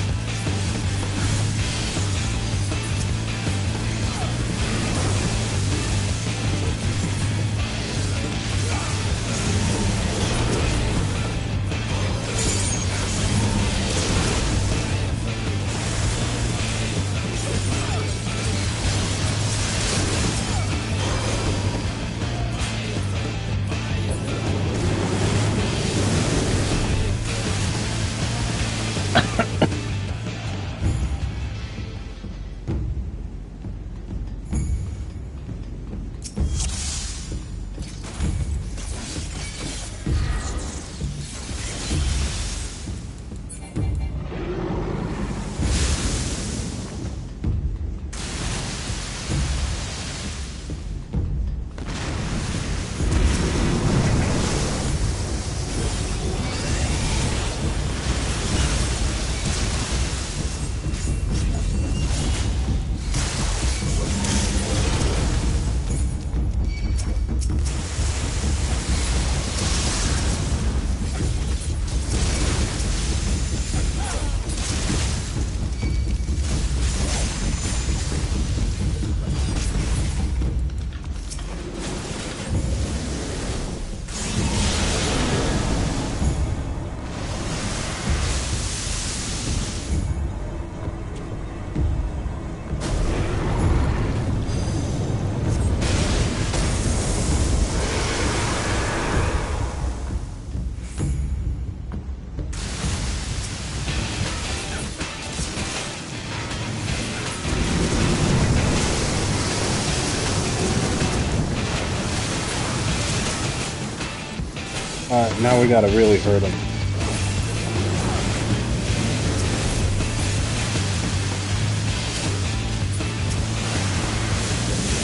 Alright, now we gotta really hurt him.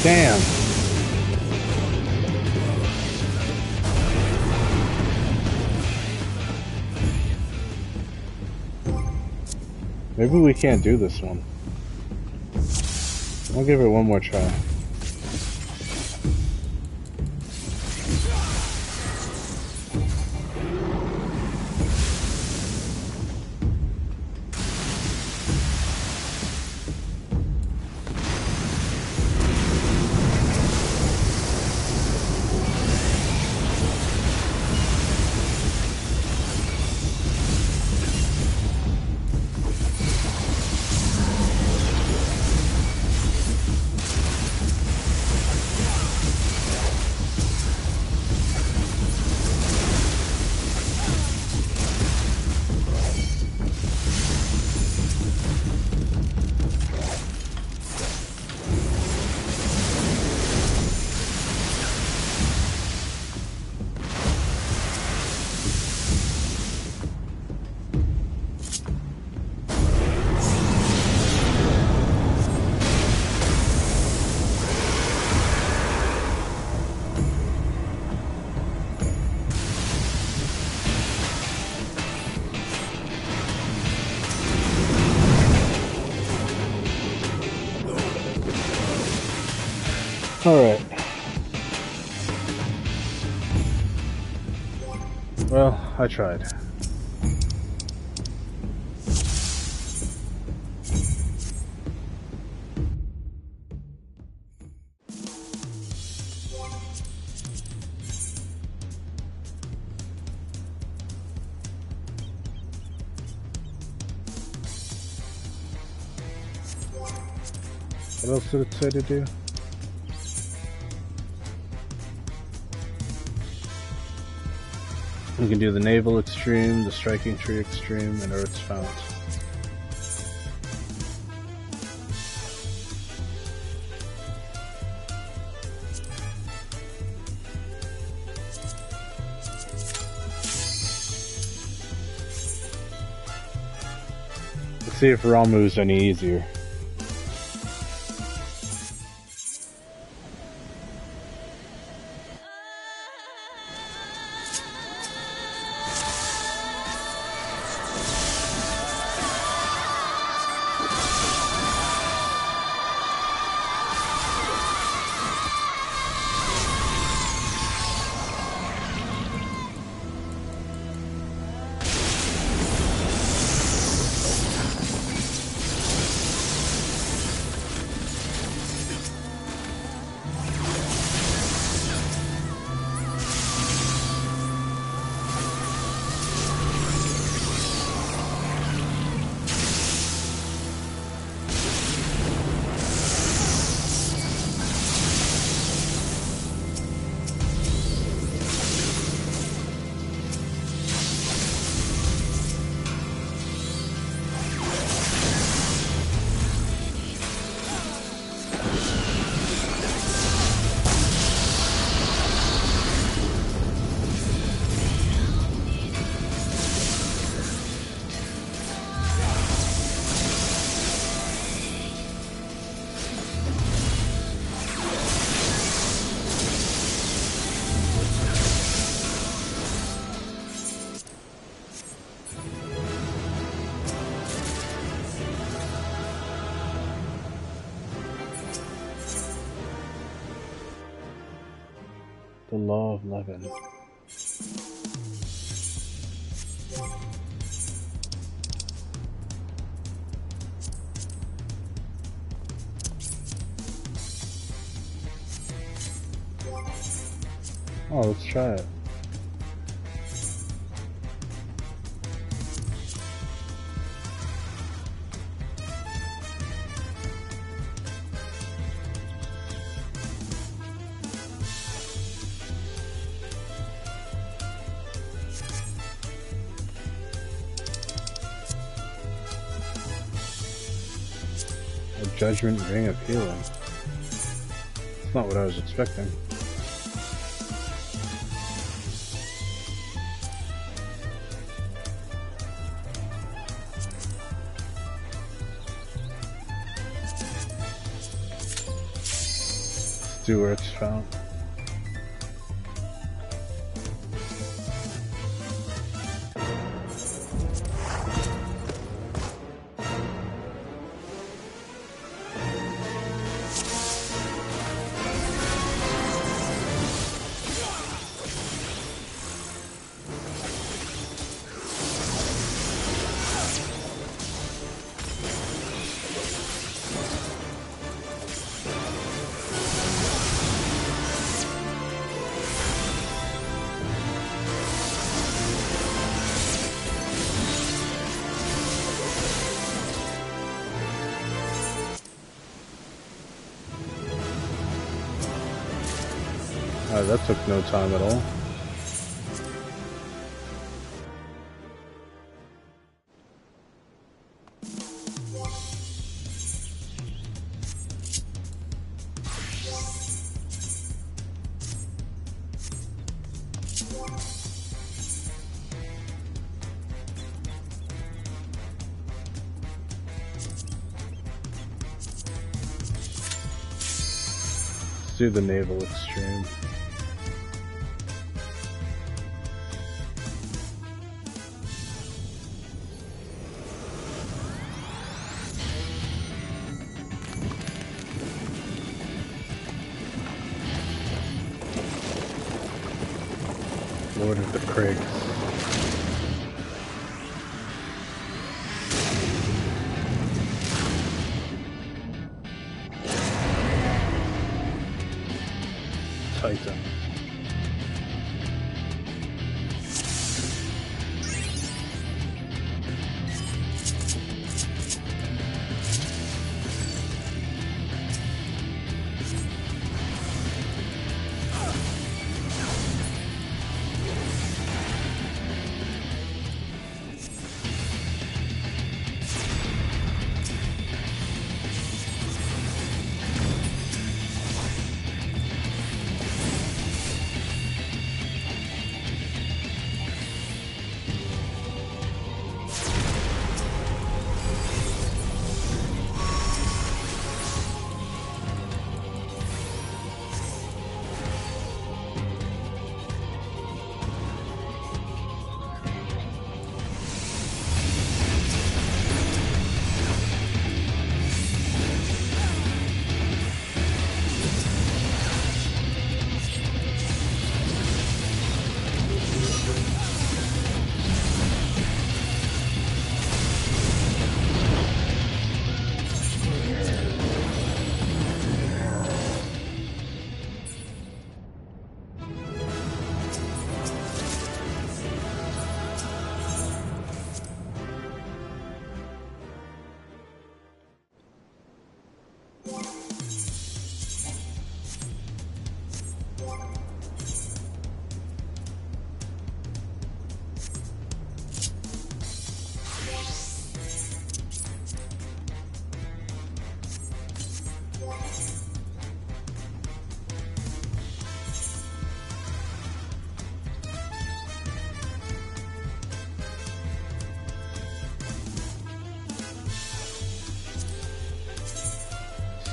Damn. Maybe we can't do this one. I'll give it one more try. Alright. Well, I tried. What else did it say to do? We can do the naval extreme, the striking tree extreme, and Earth's fount. Let's see if Ramu's any easier. The Law of Levin. Oh, let's try it. Judgment Ring of Healing. That's not what I was expecting. Let's do Earth's Fount. That took no time at all. Let's do the naval extreme. What is the Craig? Titan.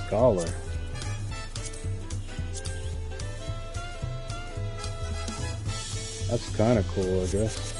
Scholar. That's kind of cool, I guess.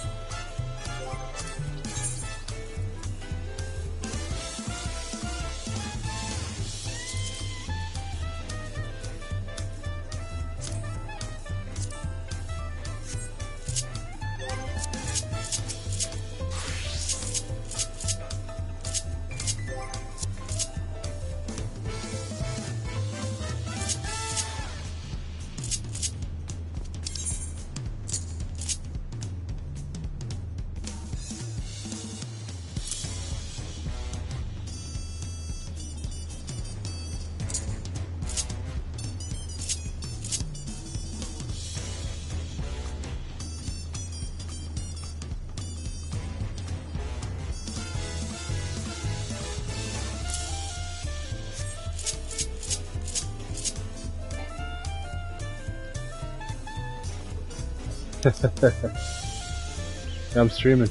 I'm streaming,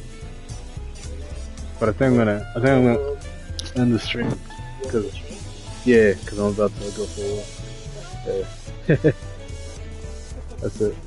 but I think I'm gonna end the stream because I'm about to go for a walk. Yeah. That's it.